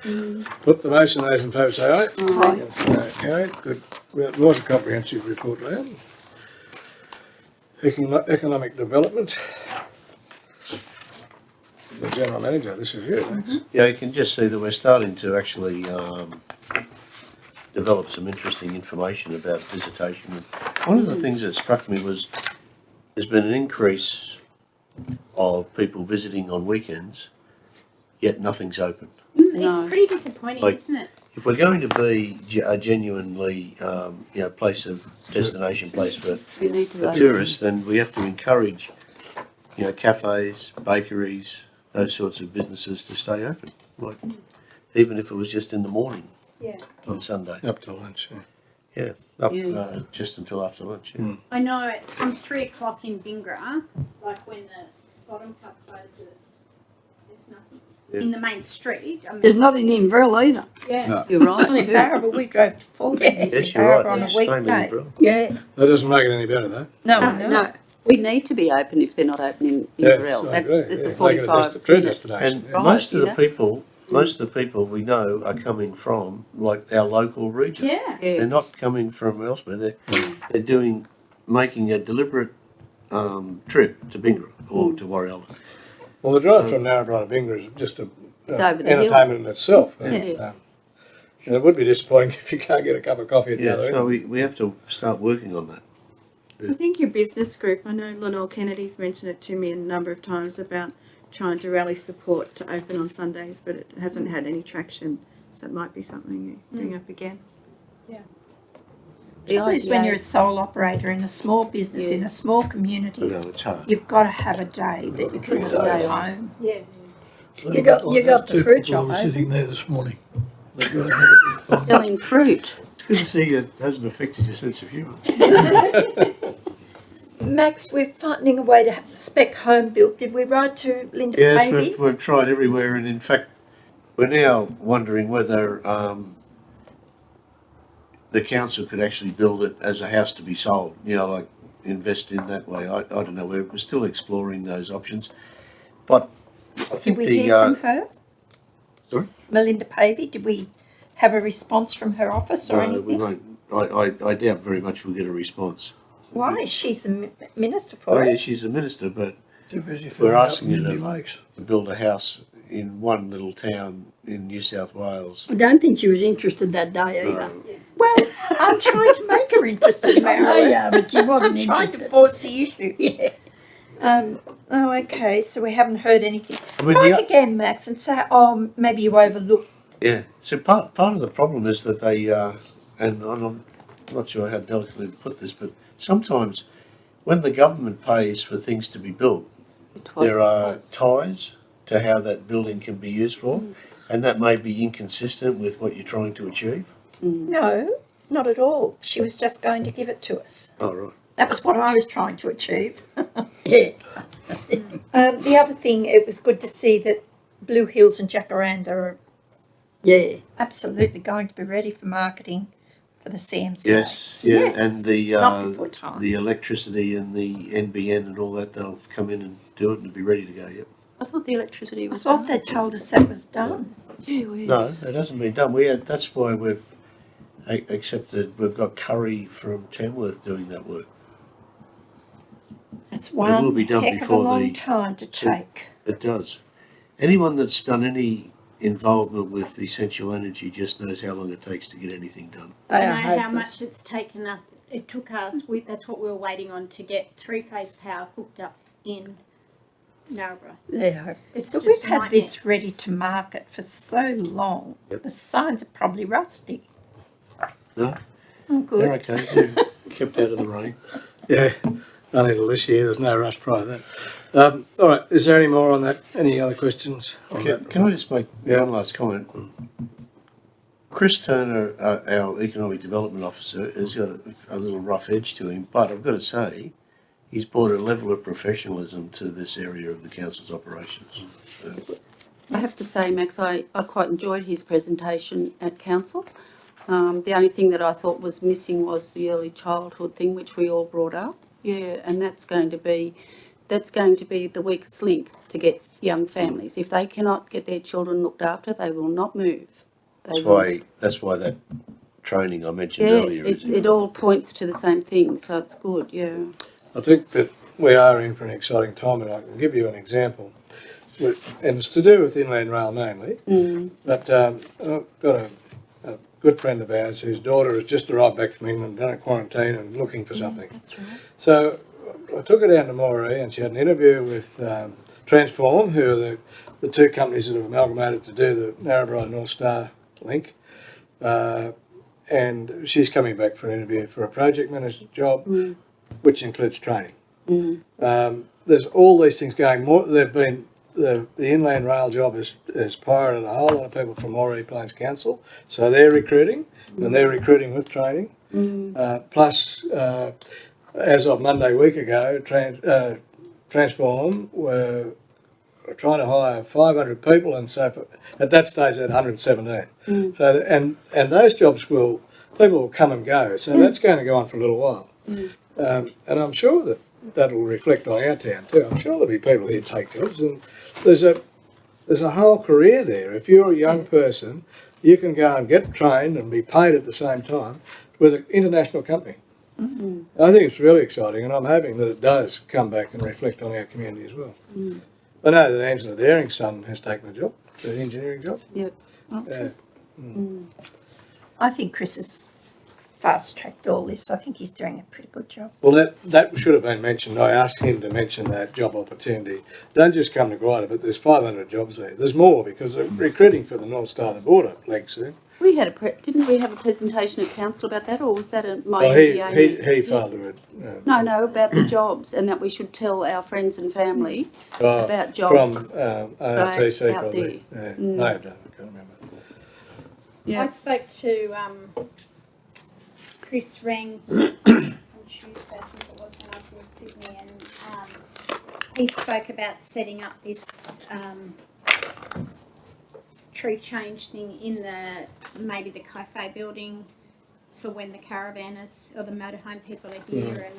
Put the motion, those in favour say aye. Aye. Carried, good. Well, it was a comprehensive report, Leanne. Economic development. The General Manager, this is you, thanks. Yeah, you can just see that we're starting to actually develop some interesting information about visitation. And one of the things that struck me was there's been an increase of people visiting on weekends, yet nothing's open. No. It's pretty disappointing, Like- isn't it? If we're going to be a genuinely, place of destination place for We need to for open. tourists, then we have to encourage, cafes, bakeries, those sorts of businesses to stay open. Like, even if it was just in the morning Yeah. on Sunday. Up to lunch, yeah. Yeah, Yeah. just until after lunch. Yeah. I know from 3 o'clock in Bingra, like when the bottom cup closes, there's nothing. Yeah. In the main street, I mean, There's nothing in Vril either. yeah. No. You're right. Only too. Barber, we drove to Fulton. Yes, using Yes, you're right. Barber on a Same in weekday. Brill. Yeah. That doesn't make it any better though. No, No, I know. No. We need to be open if they're not open in Yeah, Vril. I That's agree, it's yeah. a Make it a 45 true minute. destination. And yeah. most of the yeah. people we know are coming from like our local region. Yeah. Yeah. They're not coming from elsewhere. They're making a deliberate trip to Bingra or to Warrior. Well, the drive from Narrabri to Bingra is just a It's over the hill. entertainment in itself. Yeah. And it would be disappointing if you can't get a cup of coffee at the Yeah, other so end. we have to start working on that. I think your business group, I know Lenore Kennedy's mentioned it to me a number of times about trying to rally support to open on Sundays, but it hasn't had any traction. So it might be something you bring up again. The Trouble is when idea- you're a sole operator in a small business, in a small community, I know it's hard. you've got to have a day that you can call day off. home. Yeah. You got the Two fruit people shop were open. sitting there this morning. They've got to have it. Selling fruit. It's good to see it hasn't affected your sense of humour. Max, we're finding a way to spec home built. Did we write to Linda Yes, Pavey? we've tried everywhere, and in fact, we're now wondering whether the council could actually build it as a house to be sold. Like invest in that way. I don't know. We're still exploring those options, but I Did think we the hear from her? sorry? Melinda Pavey, did we have a response from her office or No, we anything? won't. I doubt very much we'll get a response. Why? She's the minister Oh for yeah, it. she's a minister, but Too busy We're filling up asking you community to- lakes. to build a house in one little town in New South Wales. I don't think she was interested that day either. Well, I'm trying to make her interested, Oh, Marilyn. yeah, but she wasn't I'm trying to interested. force the issue. Yeah. Oh, okay, so we haven't heard anything. I mean, Write again, Max, and say, oh, maybe you overlooked. yeah. So part of the problem is that they, and I'm not sure how delicately to put this, but sometimes when the government pays for things to be built, Twice there the are price. ties to how that building can be used for, and that may be inconsistent with what you're trying to achieve. No, not at all. She was just going to give it to us. Oh, right. That was what I was trying to achieve. Yeah. The other thing, it was good to see that Blue Hills and Jacaranda are Yeah. absolutely going to be ready for marketing for the CMC. Yes, yeah, Yes. and the Not before time. the electricity and the NBN and all that, they'll come in and do it and be ready to go. Yep. I thought the electricity I was. thought they told us that was done. Gee whiz. No, it hasn't been done. That's why we've accepted. We've got Curry from Tamworth doing that work. It's will one be done heck of a before long the- time to take. It does. Anyone that's done any involvement with essential energy just knows how long it takes to get anything done. I They know are how hopeless. much it's taken us. It took us. That's what we were waiting on to get 3-phase power hooked up in Narrabri. They are. It's So just we've a had nightmare. this ready to market for so long. Yep. The signs are probably rusty. No, Oh, they're good. okay. They're kept out of the rain. Yeah, only till this year, there's no rush prior to that. All right, is there any more on that? Any other questions? on that? Can I just make one last comment? Chris Turner, our Economic Development Officer, has got a little rough edge to him, but I've got to say, he's brought a level of professionalism to this area of the council's operations. I have to say, Max, I quite enjoyed his presentation at council. The only thing that I thought was missing was the early childhood thing, which we all brought up. Yeah, and that's going to be the weakest link to get young families. If they cannot get their children looked after, they will not move. That's why that training I mentioned Yeah, earlier is it all points to the same thing, so it's good, yeah. I think that we are in for an exciting time, and I can give you an example. And it's to do with Inland Rail mainly, but I've got a good friend of ours whose daughter has just arrived back from England, done a quarantine and looking for something. That's right. So I took her down to Moree and she had an interview with Transform, who are the two companies that have amalgamated to do the Narrabri North Star link. And she's coming back for an interview for a project manager job, which includes training. There's all these things going. The inland rail job has pirated a whole lot of people from Moree Plains Council, so they're recruiting, and they're recruiting with training. Plus, as of Monday week ago, Transform were trying to hire 500 people, and so at that stage they had 117. So and those jobs people will come and go, so that's going to go on for a little while. And I'm sure that'll reflect on our town too. I'm sure there'll be people here take jobs, and there's a whole career there. If you're a young person, you can go and get trained and be paid at the same time with an international company. I think it's really exciting, and I'm hoping that it does come back and reflect on our community as well. I know that Angela Daring's son has taken the job, the engineering job. Yep. Okay. I think Chris has fast-tracked all this. I think he's doing a pretty good job. Well, that should have been mentioned. I asked him to mention that job opportunity. Don't just come to Gwyder, but there's 500 jobs there. There's more because they're recruiting for the North Star of the Border leg soon. We had didn't we have a presentation at council about that, or was that Well, he failed to it. No, about the jobs, and that we should tell our friends and family about jobs from RTC out probably. there. Yeah, may have done. I can't remember. Yeah. I spoke to Chris Rang on Tuesday, I think it was, when I was in Sydney, and he spoke about setting up this tree change thing in maybe the cafe building for when the caravanners or the motorhome people are here. And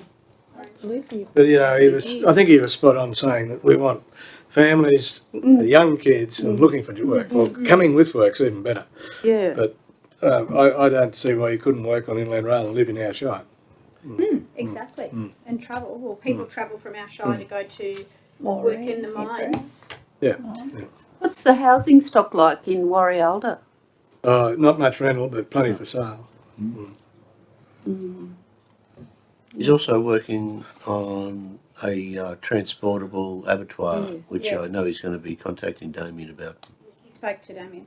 But I think he was spot on saying that we want families, young kids, and looking for work. Well, coming with work's even better. Yeah. But I don't see why you couldn't work on inland rail and live in our shire. Exactly. And travel. Well, people travel from our shire to go to work in the mines. Yeah. What's the housing stock like in Warrialda? Not much rental, but plenty for sale. He's also working on a transportable abattoir, which I know he's going to be contacting Damien about. He spoke to Damien.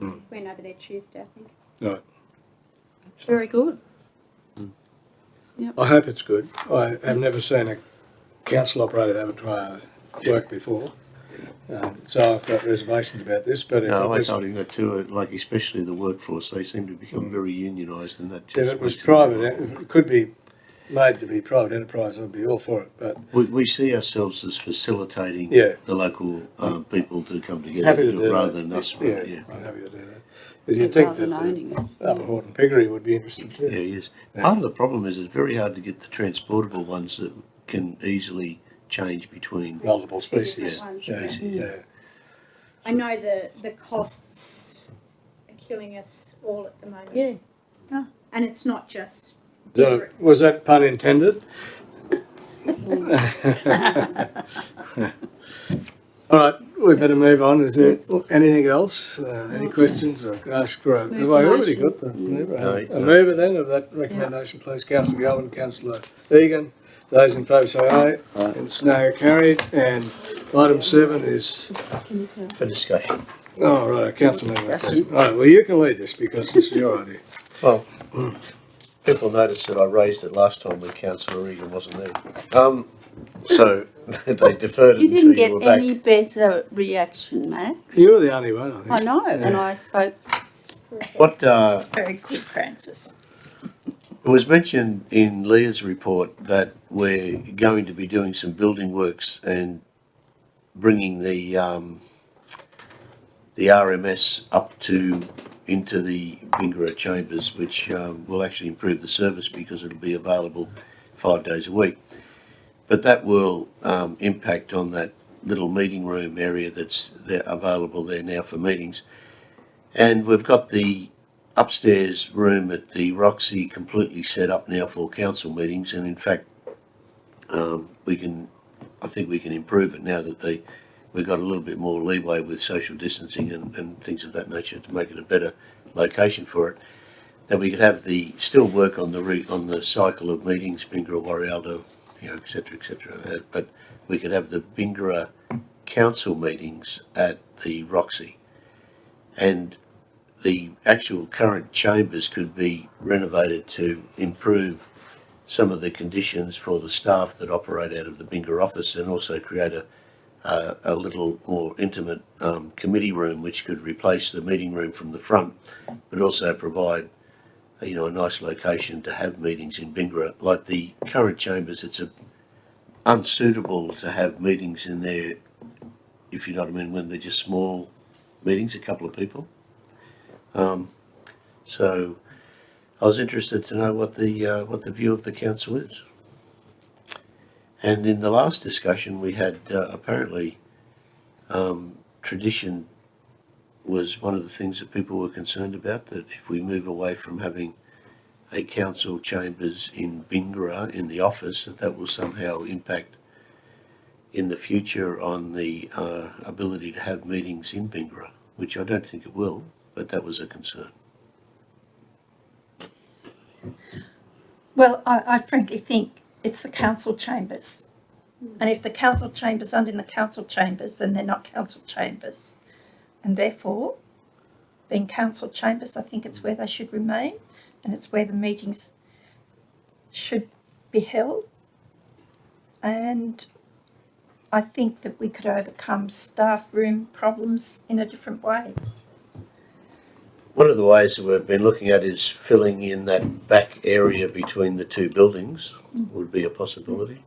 Went over there Tuesday, I think. Right. Very good. I hope it's good. I have never seen a council-operated abattoir work before. So I've got reservations about this, but I told him that too, like especially the workforce, they seem to become very unionised, and that just if it was private, it could be made to be private enterprise, I'd be all for it. But we see ourselves as facilitating the local people to come together happy to do rather that. than us. I'm happy to do that. But you'd think that Upper Horton Piggery would be interested too. Yeah, yes. Part of the problem is it's very hard to get the transportable ones that can easily change between multiple species. I know the costs are killing us all at the moment. Yeah. And it's not just... Was that pun intended? All right, we better move on. Is there anything else? Any questions? Or ask for have I already got the mover? A mover then of that recommendation, please. Councillor Galvin, Councillor Egan. Those in favour say aye. It's no carried. And item 7 is for discussion. Oh, right, Councillor Egan. All right, well, you can lead this because this is your idea. Well, people noticed that I raised it last time when Councillor Egan wasn't there. So they deferred it You until didn't you were get back. any better reaction, Max. You were the only one, I think. I know, and I spoke. What Very good, Francis. it was mentioned in Leah's report that we're going to be doing some building works and bringing the RMS up into the Bingara chambers, which will actually improve the service because it'll be available 5 days a week. But that will impact on that little meeting room area that's there available there now for meetings. And we've got the upstairs room at the Roxy completely set up now for council meetings, and in fact I think we can improve it now that we've got a little bit more leeway with social distancing and things of that nature to make it a better location for it. That we could have still work on the cycle of meetings, Bingara, Warrialda, et cetera, et cetera. But we could have the Bingara council meetings at the Roxy, and the actual current chambers could be renovated to improve some of the conditions for the staff that operate out of the Bingara office, and also create a little more intimate committee room which could replace the meeting room from the front, but also provide a nice location to have meetings in Bingara. Like the current chambers, it's unsuitable to have meetings in there, if you know what I mean, when they're just small meetings, a couple of people. So I was interested to know what the view of the council is. And in the last discussion we had, apparently tradition was one of the things that people were concerned about, that if we move away from having a council chambers in Bingara in the office, that will somehow impact in the future on the ability to have meetings in Bingara, which I don't think it will, but that was a concern. Well, I frankly think it's the council chambers. And if the council chambers aren't in the council chambers, then they're not council chambers. And therefore, being council chambers, I think it's where they should remain, and it's where the meetings should be held. And I think that we could overcome staff room problems in a different way. One of the ways that we've been looking at is filling in that back area between the two buildings would be a possibility.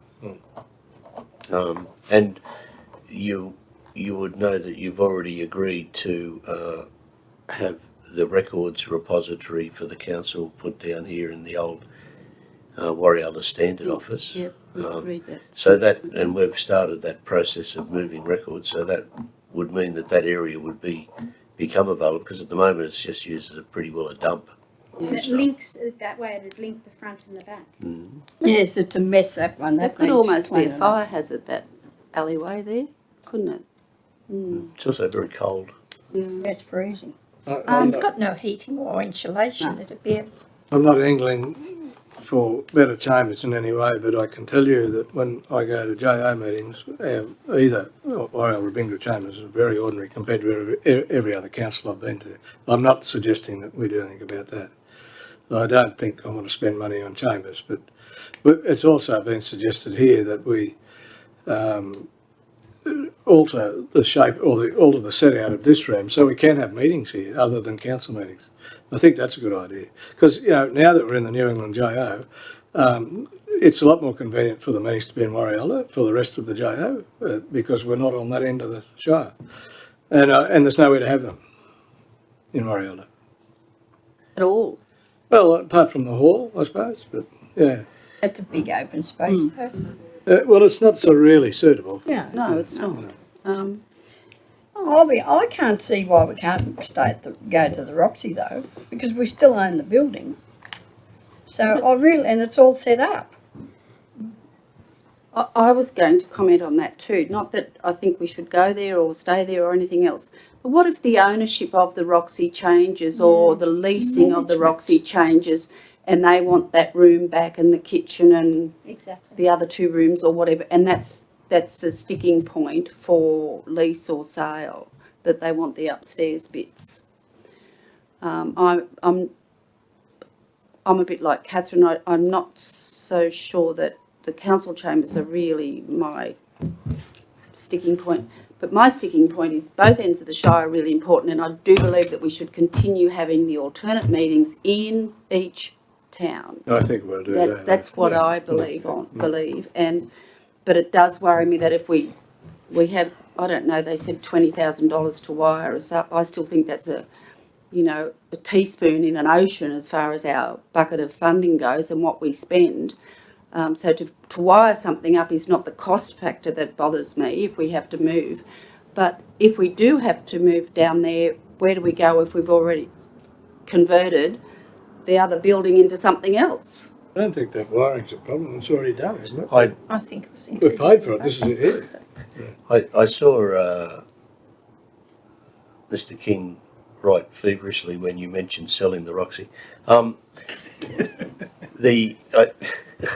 And you would know that you've already agreed to have the records repository for the council put down here in the old Warrialla Standard office. Yep, we've agreed that. So that, and we've started that process of moving records, so that would mean that area would become available, because at the moment it's just used as a dump. And it links that way. It'd link the front and the back. Yes, it's a mess, that one. That could almost be a fire hazard, that alleyway there, couldn't it? It's also very cold. Yeah. It's freezing. It's got no heating or insulation. It'd be I'm not angling for better chambers in any way, but I can tell you that when I go to JO meetings, either Warrialla or Bingara chambers are very ordinary compared to every other council I've been to. I'm not suggesting that we do anything about that. I don't think I want to spend money on chambers, but it's also been suggested here that we alter the shape or alter the set out of this room so we can have meetings here other than council meetings. I think that's a good idea, because now that we're in the New England JO, it's a lot more convenient for the meetings to be in Warrialla for the rest of the JO, because we're not on that end of the shire, and there's nowhere to have them in Warrialla At all. Well, apart from the hall, I suppose, but yeah. It's a big open space, though. Well, it's not so really suitable. Yeah. No, it's not. I can't see why we can't go to the Roxy, though, because we still own the building. So and it's all set up. I was going to comment on that too. Not that I think we should go there or stay there or anything else. But what if the ownership of the Roxy changes or the leasing of the Roxy changes, and they want that room back and the kitchen and the other two rooms or whatever, and that's the sticking point for lease or sale, that they want the upstairs bits. I'm a bit like Catherine. I'm not so sure that the council chambers are really my sticking point. But my sticking point is both ends of the shire are really important, and I do believe that we should continue having the alternate meetings in each town. I think we'll do that. That's what I believe, but it does worry me that if we have, I don't know, they said $20,000 to wire us up. I still think that's a teaspoon in an ocean as far as our bucket of funding goes and what we spend. So to wire something up is not the cost factor that bothers me if we have to move. But if we do have to move down there, where do we go if we've already converted the other building into something else? I don't think that wiring's a problem. It's already done, isn't it? I think it was We paid for it. This is it here. I saw Mr. King write feverishly when you mentioned selling the Roxy.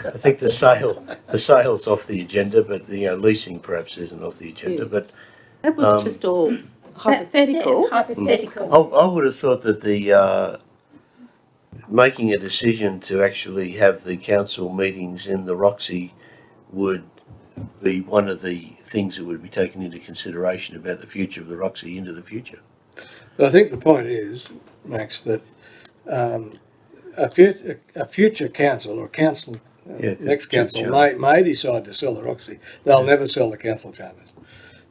I think the sale's off the agenda, but the leasing perhaps isn't off the agenda. But That was just all hypothetical. Yeah, hypothetical. I would have thought that the making a decision to actually have the council meetings in the Roxy would be one of the things that would be taken into consideration about the future of the Roxy into the future. But I think the point is, Max, that a future council or council, next council may decide to sell the Roxy. They'll never sell the council chambers.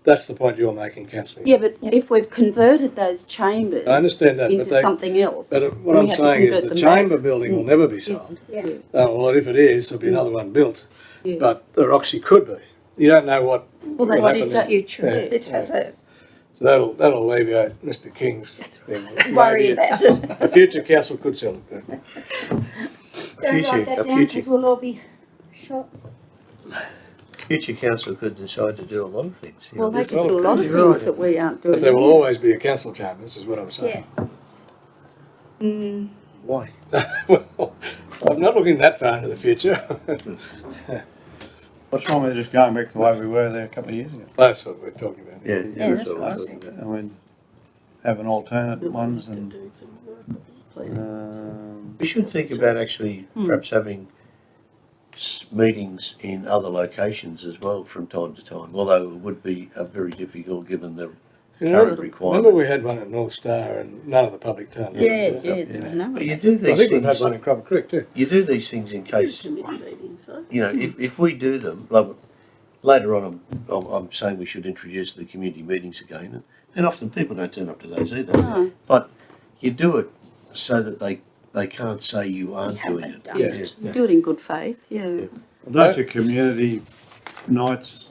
That's the point you're making, councillor. Yeah, but if we've converted those chambers I understand that, into something else. But what we I'm have to saying is convert the them chamber back. building will never be sold. Yeah. Well, if it is, there'll be another one built. Yeah. But the Roxy could be. You don't know what Well, will that happen. is the future. Yeah. It has a So that'll alleviate Mr. King's thing. worry Maybe about it. a future council could sell it. Don't write that down because we'll all be shot. Future council could decide to do a lot of things. Well, they there's- could do a lot of You're things right. that we aren't doing. But there will always be a council chambers, is what I'm saying. Mm, Why? Well, I'm not looking that far into the future. What's wrong with just going back to the way we were there a couple of years ago? That's what we're talking about. Yeah, Yeah, that's what I was that's talking I about. mean, having alternate ones and, We should think about actually perhaps having meetings in other locations as well from time to time, although it would be very difficult given the You current remember requirement. we had one at North Star and none of the public turned up. Yes, Yeah. yes. I know. But you do I these think we've had things, one in Crupper Creek too. you do these things in case, Committee meetings, so. you know, if we do them, like, later on I'm saying we should introduce the community meetings again, and often people don't turn up to those either. No. But you do it so that they can't say you aren't doing haven't it. done it. You do it in good faith, yeah. don't your community nights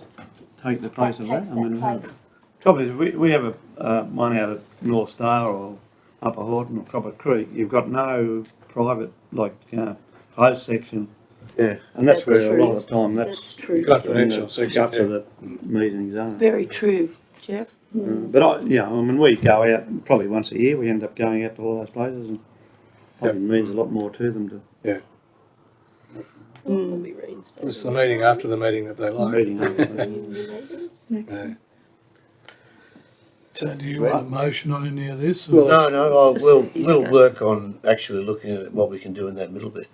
take the place of that? Takes I mean, that place. trouble is, we have one out at North Star or Upper Horton or Copper Creek. You've got no private, like, closed section. Yeah. And that's That's where a true. lot of the time, that's true. Confidential the section. guts of the meetings are. Very true, Jeff. But I mean, we go out probably once a year. We end up going out to all those places, and probably means a lot more to them to It's the meeting after the meeting that they like. meeting. Yeah. So do you want a motion on any of this? Well, No, we'll Discussion. work on actually looking at what we can do in that middle bit.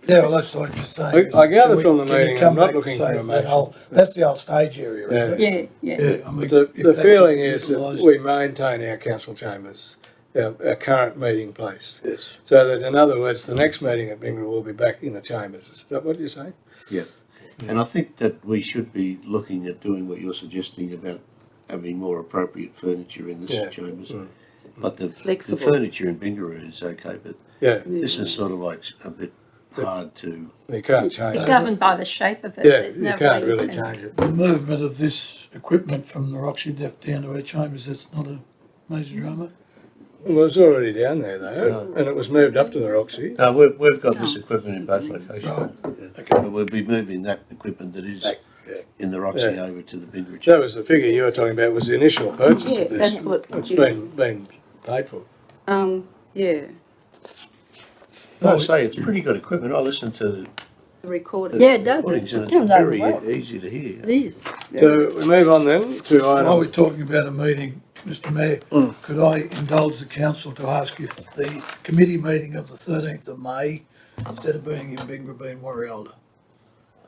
Yeah, well, that's what I'm just saying. I gather from the Can we meeting, come I'm not back to looking say for a that motion. whole- That's the old stage area, isn't it? Yeah, yeah. Yeah, I mean. The if that feeling could be is that utilised- we maintain our council chambers, our current meeting place. Yes. So that in other words, the next meeting at Bingara will be back in the chambers. Is that what you're saying? And I think that we should be looking at doing what you're suggesting about having more appropriate furniture in Yeah. the chambers. Mm. But the Flexible. furniture in Bingara is okay, but Yeah, this is sort of like a bit hard to. you can't It's change it. governed by the shape of it. Yeah, There's you no can't way you really can- change it. The movement of this equipment from the Roxy down to our chambers, that's not a major drama. Well, it's already down there though, No. and it was moved up to the Roxy. No, we've got this equipment in both locations. Right. But we'll be moving that equipment that is Yeah. in the Roxy Yeah. over to the Bingara That chamber. was the figure you were talking about, was the initial purchase Yeah, of this. that's what. It's yeah. been paid for. Yeah, I say it's pretty good equipment. I listened to the recording. Yeah, it does. recordings and It it's comes over very well. easy to hear. It is. So we move on then to While we're item, talking about a meeting, Mr Mayor, could I indulge the council to ask if the committee meeting of the 13th of May, instead of being in Bingara, be in Warrialda?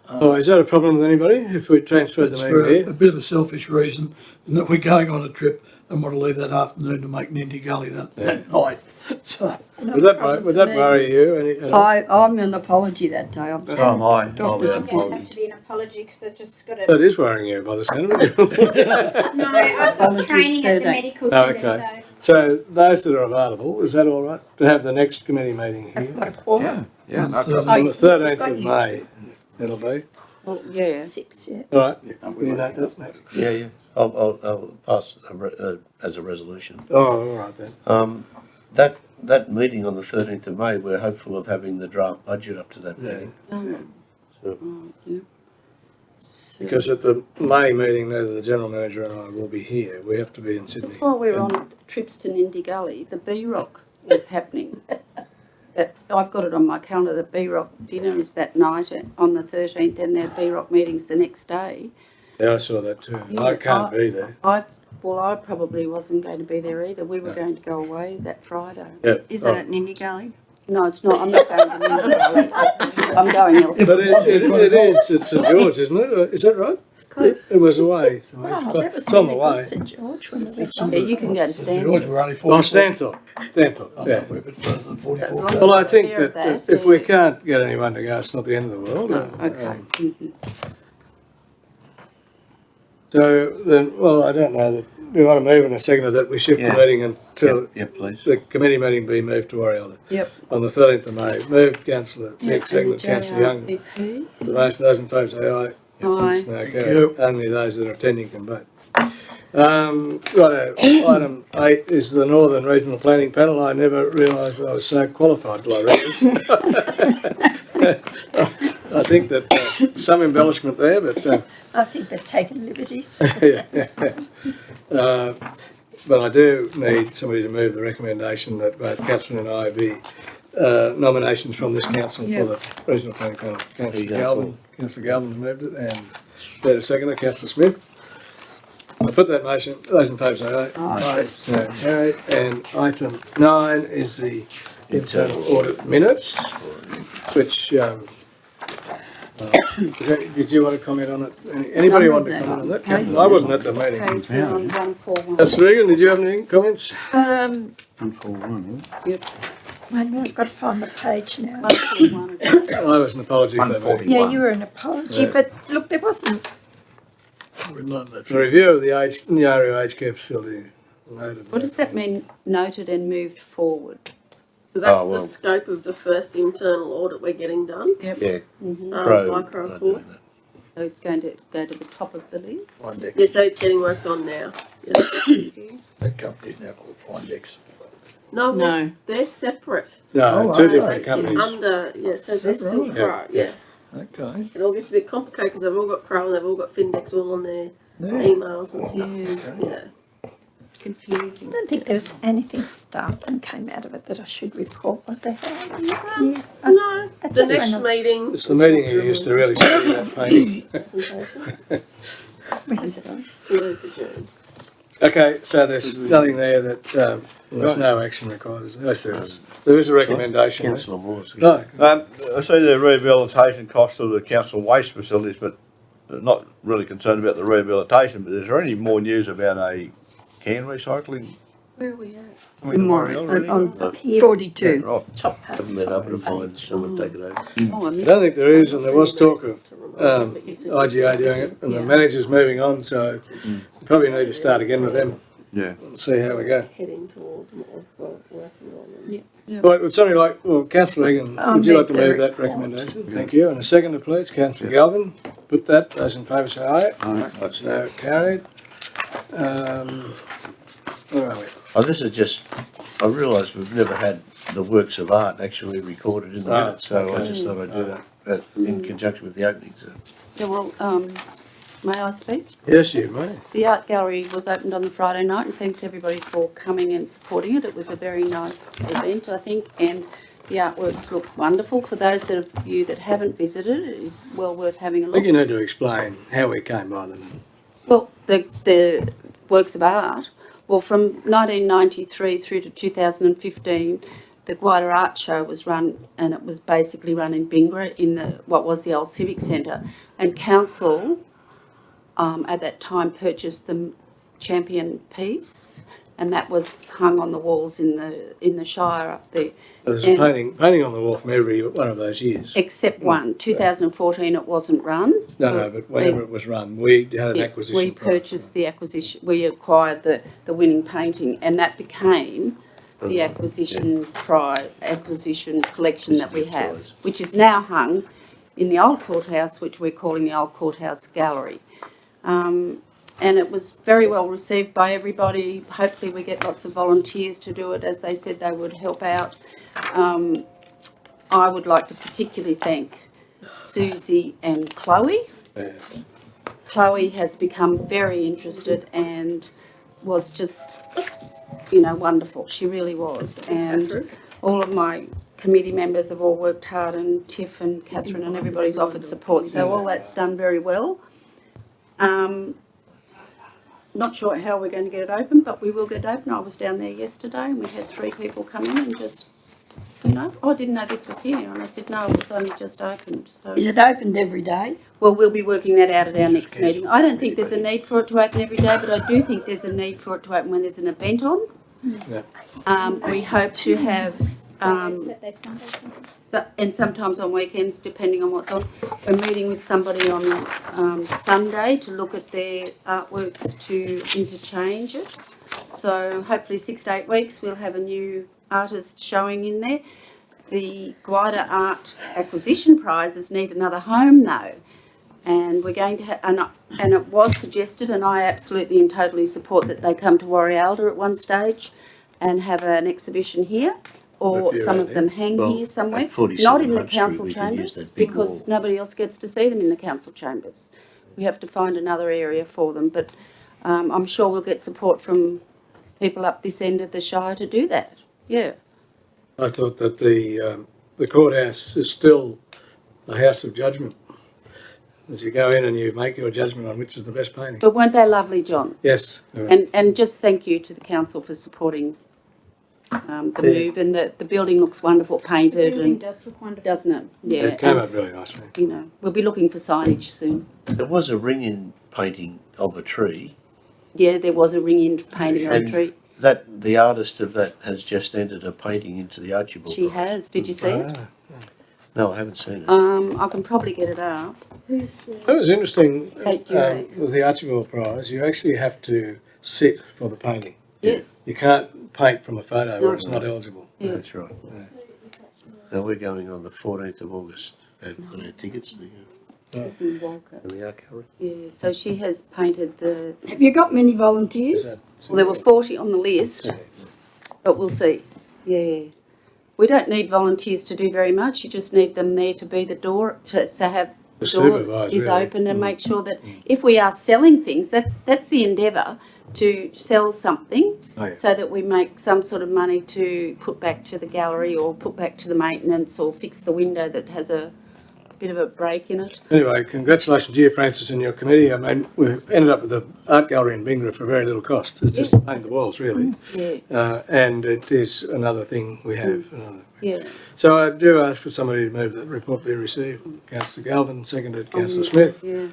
oh, is that a problem with anybody if we transfer the It's meeting for here? a bit of a selfish reason, in that we're going on a trip and want to leave that afternoon to make Nindy Gully that night. So, Would that worry you at all? I'm an apology that day. I'm So am I. Doctor's It's going to have to be an apology because I just got That is worrying you by the sound of it. No, I've got Apology training at the 13. medical Oh, centre, okay. So those that are available, is that all right to have the next committee meeting here? What a quorum. Yeah, no So- trouble. On the 13th got of you. May, it'll be. Well, yeah. 6, yeah. All right, will you note that, Max? Yeah. I'll pass as a resolution. Oh, all right then. That meeting on the 13th of May, we're hopeful of having the draft budget up to that Yeah. meeting. Oh, So, yeah. Because at the May meeting, neither the general manager and I will be here. We have to be in Sydney. Just while we're on trips to Nindy Gully, the B-Rock is happening. that I've got it on my calendar, the B-Rock dinner is that night on the 13th and their B-Rock meeting's the next day. Yeah, I saw that too. Yeah, I can't be there. I probably wasn't going to be there either. We were going to go away that Friday. Yeah. Is that at Nindy Gully? No, it's not. I'm not going to Linda Valley. I'm going elsewhere. But it is, it's St George, isn't it? Is that right? Close. It was away, so it's, Oh, close. that was It's on the really way. good, St George, when we went Yeah, on. you can go to George, Stanford. we're only Oh, 44. Stanthorpe, Yeah. yeah. We're a bit further than As 44. long as Well, I you're think aware of that if yeah. we can't get anyone to go, it's not the end of the world. No, okay. So then, well, I don't know, that we want to move in a second that we shift the Yeah. meeting until Yeah, please. the committee meeting be moved to Oriole Yep. on the 13th of May. Moved, councillor Nick, seconded And councillor Young. JRPP. The motion, those in favour say aye. Aye. No, carried. Only those that are attending can vote. Righto, item 8 is the Northern Regional Planning Panel. I never realised I was so qualified till I read this. I think that some embellishment there, but I think they've taken liberties. but I do need somebody to move the recommendation that both Catherine and I be nominations from this council for the Regional Planning Panel. Councillor Galvin's moved it, and Peter seconded, Councillor Smith. I put that motion, those in favour say aye. Aye. So carried. And item 9 is the internal audit minutes, which, did you want to comment on it? Anybody want to comment on that? I wasn't at the meeting. Page 141. That's Regan, did you have any comments? Yep. Wait a minute, I've got to find the page now. 141. I was an apology for that. 140. Yeah, you were an apology, Yeah. but look, there wasn't. We learned that. The review of the Nyaru aged care facility. Noted. What does that mean, noted and moved forward? So that's Oh, well. the scope of the first internal audit we're getting done. Yep. Yeah. Micro report. So it's going to go to the top of the list? Findex. Yeah, so it's getting worked on now. Yeah. That company's now called Findex. No, No. they're separate. No, Oh, two right. different They sit companies. under, yeah, so they're still right? Crow, yeah. Okay. It all gets a bit complicated because they've all got Crow and they've all got Findex all on their Yeah. emails and stuff. Yeah. Yeah. Confusing. I don't think there was anything startling came out of it that I should report, was there? No, It the just next went on. meeting. It's the meeting you used to really see that painting. Presentation. Where's it? Salute the June. Okay, so there's nothing there that, there's no action required, is there? Yes, there is. There is a recommendation. Councillor Moores. No, I see the rehabilitation cost of the council waste facilities, but not really concerned about the rehabilitation, but is there any more news about a can recycling? Where are we at? I mean, already? On Here, 42. Right. top half. Haven't been able to find someone to take it over. Oh, I I missed don't think there is, and there was talk of IGA doing it, and the manager's moving on, so we probably need to start again with them Yeah. and see how we go. Heading towards what we're working on. Yeah. Right, would somebody like, well, councillor Egan, I'll would you like to make the move that report. recommendation? Thank you, and a seconder please, councillor Galvin, put that, those in favour say aye. Aye. So carried. Where are we? Oh, this is just, I realise we've never had the works of art actually recorded in the Right, minutes, so I okay. just thought I'd do that in conjunction with the opening, so. Yeah, well, may I speak? Yes, you may. The art gallery was opened on the Friday night, and thanks everybody for coming and supporting it. It was a very nice event, I think, and the artworks look wonderful. For those of you that haven't visited, it is well worth having a I look. think you need to explain how we came by them. Well, the works of art, well, from 1993 through to 2015, the Guida Art Show was run, and it was basically run in Bingra in what was the old Civic Centre, and council at that time purchased the champion piece, and that was hung on the walls in the Shire up there. There's a painting on the wall from every one of those years. Except one, 2014 it wasn't run. No, but whenever it was run, we had an acquisition. We price. purchased the acquisition, we acquired the winning painting, and that became the acquisition collection that we have, which is now hung in the old courthouse, which we're calling the Old Courthouse Gallery. And it was very well received by everybody. Hopefully we get lots of volunteers to do it, as they said they would help out. I would like to particularly thank Susie and Chloe. Yeah. Chloe has become very interested and was just, wonderful. She really was. And all of my committee members have all worked hard, and Tiff and Catherine and everybody's offered support, so all that's done very well. Not sure how we're going to get it open, but we will get it open. I was down there yesterday and we had 3 people come in and just, I didn't know this was here, and I said, no, it was only just opened. So, Is it opened every day? well, we'll be working that out at our next meeting. I don't think there's a need for it to open every day, but I do think there's a need for it to open when there's an event on. We hope to have, Saturday, Sunday, something. and sometimes on weekends, depending on what's on. We're meeting with somebody on Sunday to look at their artworks to interchange it. So hopefully 6 to 8 weeks we'll have a new artist showing in there. The Guida Art Acquisition Prizes need another home though. And we're going to have, and it was suggested, and I absolutely and totally support that they come to Warrialda at one stage and have an exhibition here, or some of them hang here somewhere. Not in the council chambers, because nobody else gets to see them in the council chambers. We have to find another area for them, but I'm sure we'll get support from people up this end of the Shire to do that. Yeah. I thought that the courthouse is still a house of judgment. As you go in and you make your judgment on which is the best painting. But weren't they lovely, John? Yes. And just thank you to the council for supporting the move, and the building looks wonderful, painted, The building and does look wonderful. doesn't it? Yeah. It came up really nicely. We'll be looking for signage soon. There was a ring-in painting of a tree. Yeah, there was a ring-in painting of a tree. That the artist of that has just entered a painting into the Archibald She Prize. has. Did you see it? No, I haven't seen it. I can probably get it up. It was interesting Thank you. with the Archibald Prize. You actually have to sit for the painting. Yes. You can't paint from a photo where it's not eligible. Yeah. That's right. Now we're going on the 14th of August. Got our tickets It's in Walker. in the art gallery. Yeah, so she has painted the. Have you got many volunteers? Well, there were 40 on the list, but we'll see. Yeah. We don't need volunteers to do very much. You just need them there to be the door, to have the door supervise, is really. open, and make sure that if we are selling things, that's the endeavour, to sell something so that we make some sort of money to put back to the gallery or put back to the maintenance or fix the window that has a bit of a break in it. Anyway, congratulations to you, Francis, and your committee. I mean, we've ended up with the art gallery in Bingra for very little cost. It's just painting the walls, really. Yeah. And it is another thing we have. Yeah. So I do ask for somebody to move that report be received. Councillor Galvin, seconded Councillor Smith. Yeah.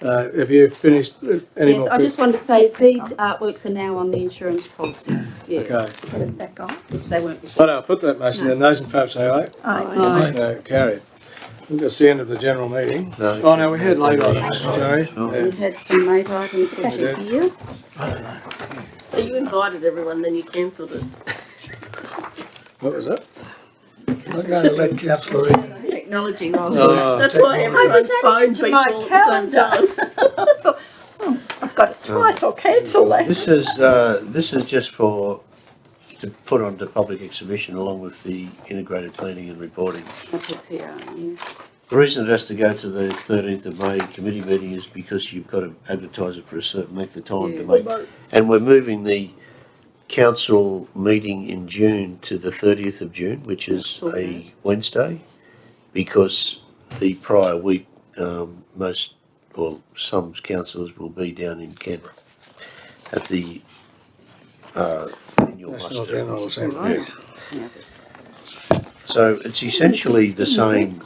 Have you finished any Yes, more? I just wanted to say these artworks are now on the insurance policy. Yeah. Okay. Put it back on. Which they weren't before. Right, I'll put that motion in. Those in favour say aye. Aye. No, carried. I think that's the end of the general meeting. No. Oh, no, we had late items, sorry. Yeah. We had some late items for here. So you invited everyone, then you cancelled it. What was that? I'm going to let councillor in. Technology wrong. Oh, That's why everyone's phone to people my at the same time. I've got it twice, I'll cancel that. This is just to put onto public exhibition along with the integrated planning and reporting. That's a PR, yeah. The reason it has to go to the 13th of May committee meeting is because you've got to advertise it for a certain length of time to make. And we're moving the council meeting in June to the 30th of June, which is a Wednesday, because the prior week, some councillors will be down in Canberra at the annual National muster. General Assembly. Yeah. So it's essentially the same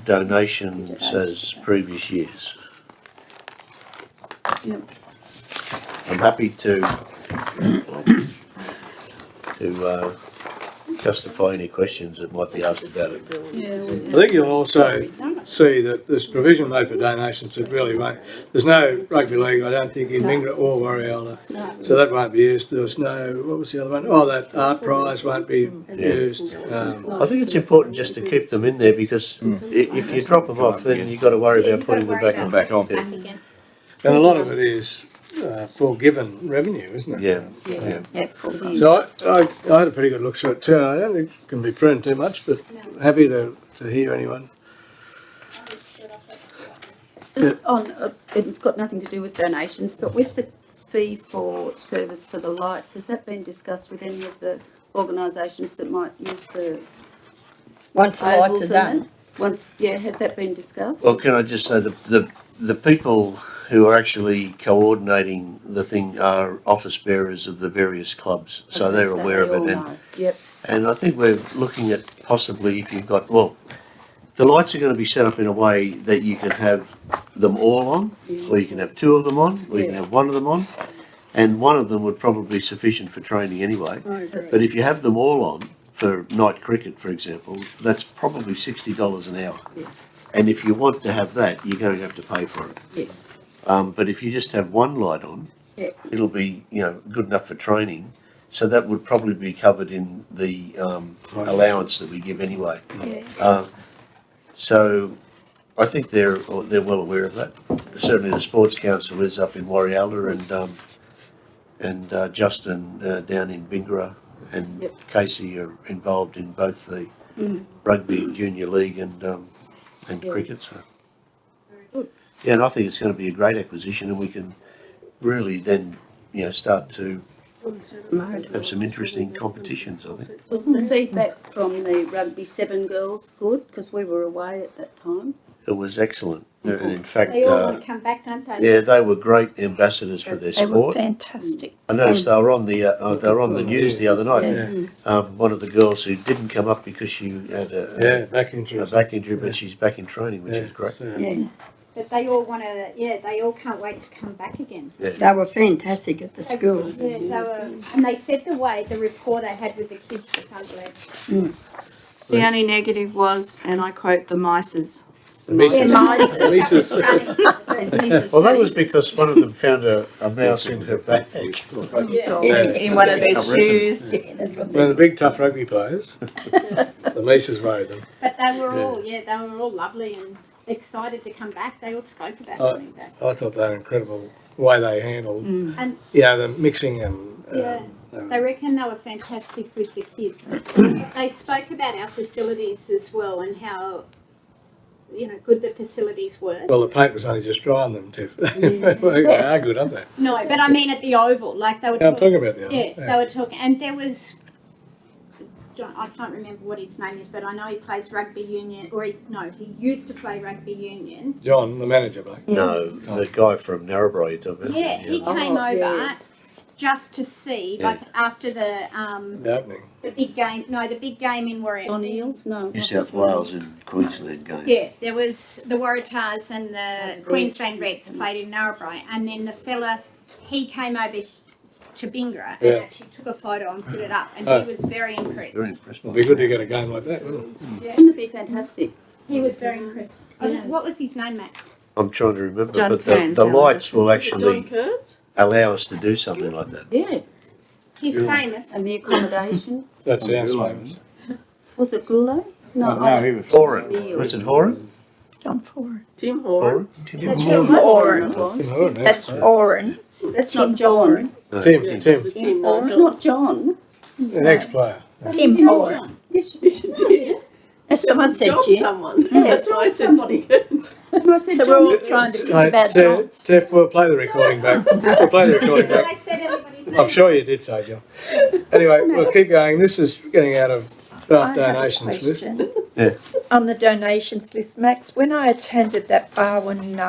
donations as previous years. Yep. I'm happy to justify any questions that might be asked about it. I think you'll also see that this provision made for donations that really won't. There's no rugby league, I don't think, in Bingra or Warrialda. So that won't be used. There's no, what was the other one? Oh, that art prize won't be used. I think it's important just to keep them in there because if you drop them off, then you've got to worry about putting them back on. Back on. Yeah. Again. And a lot of it is forgiven revenue, isn't it? Yeah. Yeah, for the So I had a pretty good look through it too. I don't think it can be pruned too much, but happy to hear anyone. It's got nothing to do with donations, but with the fee for service for the lights, has that been discussed with any of the organisations that might use the Once the lights ovals are and done. that? Once, yeah, has that been discussed? Well, can I just say the people who are actually coordinating the thing are office bearers of the various clubs, so Okay, they're aware they of all it. know. Yep. And I think we're looking at possibly if you've got, well, the lights are going to be set up in a way that you can have them all on, or you can have two of them on, or you can have one of them on, and one of them would probably be sufficient for training anyway. But if you have them all on, for night cricket, for example, that's probably $60 an hour. Yeah. And if you want to have that, you're going to have to pay for it. Yes. But if you just have one light on, Yeah. it'll be, good enough for training. So that would probably be covered in the allowance that we give anyway. Yeah. So I think they're well aware of that. Certainly the Sports Council is up in Warrialla, and Justin down in Bingara and Yep. Casey are involved in both the rugby junior league and Yeah. cricket. So. Very good. Yeah, and I think it's going to be a great acquisition, and we can really then start to have some interesting competitions, I think. Wasn't the feedback from the Rugby 7 girls good? Because we were away at that time. It was excellent. And in fact, They all want to come back, don't they? yeah, they were great ambassadors for their They were sport. fantastic. I noticed they were on the news the other night. Yeah. One of the girls who didn't come up because she had Back injury. a back injury, but she's back in training, which is great. Yeah. But they all want to, they all can't wait to come back again. They were fantastic at the school. Yeah, they were, and they said the report I had with the kids was unbelievable. The only negative was, and I quote, the mices. The Mises. Mices. Well, that was because one of them found a mouse in her bag. In one of their shoes. One of the big tough rugby players. The Mises worried them. But they were all lovely and excited to come back. They all spoke about coming back. I thought they were incredible the way they handled, And the mixing and. they reckon they were fantastic with the kids. They spoke about our facilities as well and how, good the facilities were. Well, the paint was only just dry on them, Tiff. They are good, aren't they? No, but I mean at the Oval, like they were Yeah, I'm talking about the other. Yeah, they were talking, and there was, I can't remember what his name is, but I know he plays rugby union, he used to play rugby union. John, the manager, Blake. No, the guy from Narrabri you're talking about. Yeah, he came over just to see, like after The opening. the big game, the big game in Warrior. On Eels? No. New South Wales and Queensland game. Yeah, there was the Waratahs and the Queensland Reds played in Narrabri, and then the fella, he came over to Bingara and actually took a photo and put it up, and he was very impressed. Very impressed. It'll be good to get a game like that, wouldn't it? Yeah, Wouldn't it be fantastic? he was very impressed. What was his name, Max? I'm trying to remember, John but Kearns, the yeah. lights will John actually Kurtz? allow us to do something like that. Yeah. He's famous. And the accommodation. That sounds famous. Was it Goulet? No, he was. Horan, was it Horan? John Ford. Tim Horan. That's who it was. Oren. Oh, That's Oren. That's Tim not John. Oren. Tim, Yes, Tim, it was Tim It's not John. an ex-player. Tim Oren. Yes, you did. As someone said, John Jim. someone. That's why I said somebody. Jim. I said So we're all John. trying to think Hey, about John. Tiff, we'll play the recording back. We'll play the recording But back. I said everybody's name. I'm sure you did say, John. Anyway, we'll keep going. This is getting out of I draft have a donations list. question. Yeah. On the donations list, Max, when I attended that bar when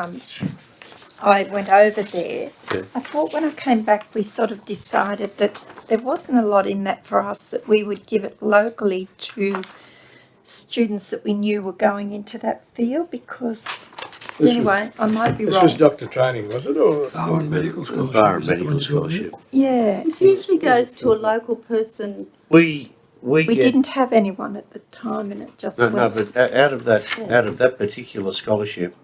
I went over there, Yeah. I thought when I came back we sort of decided that there wasn't a lot in that for us, that we would give it locally to students that we knew were going into that field, because anyway, I might be This wrong. was doctor training, was it? Or Darwin Medical Scholarship. Bar is that the medical one you're talking scholarship. Yeah, It usually goes to a local person. We we get didn't have anyone at the time, and it just no, went. but out of that particular scholarship,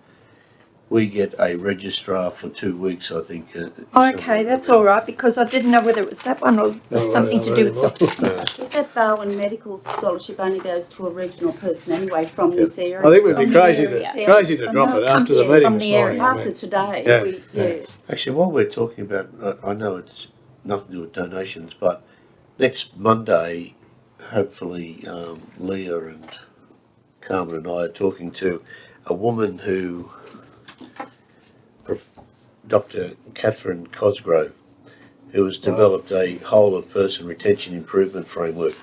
we get a registrar for 2 weeks, I think. Okay, that's all right, because I didn't know whether it was that one or was something to do with Dr. I think that Darwin Medical Scholarship only goes to a regional person anyway from this area. I think we'd be From the crazy area. crazy to I drop know it it after comes the from meeting the this morning. area. I After mean. today, Yeah, Actually, while we're talking about, I know it's nothing to do with donations, but next Monday, hopefully, Leah and Carmen and I are talking to a woman who, Dr. Catherine Cosgrove, who has developed a whole-of-person retention improvement framework,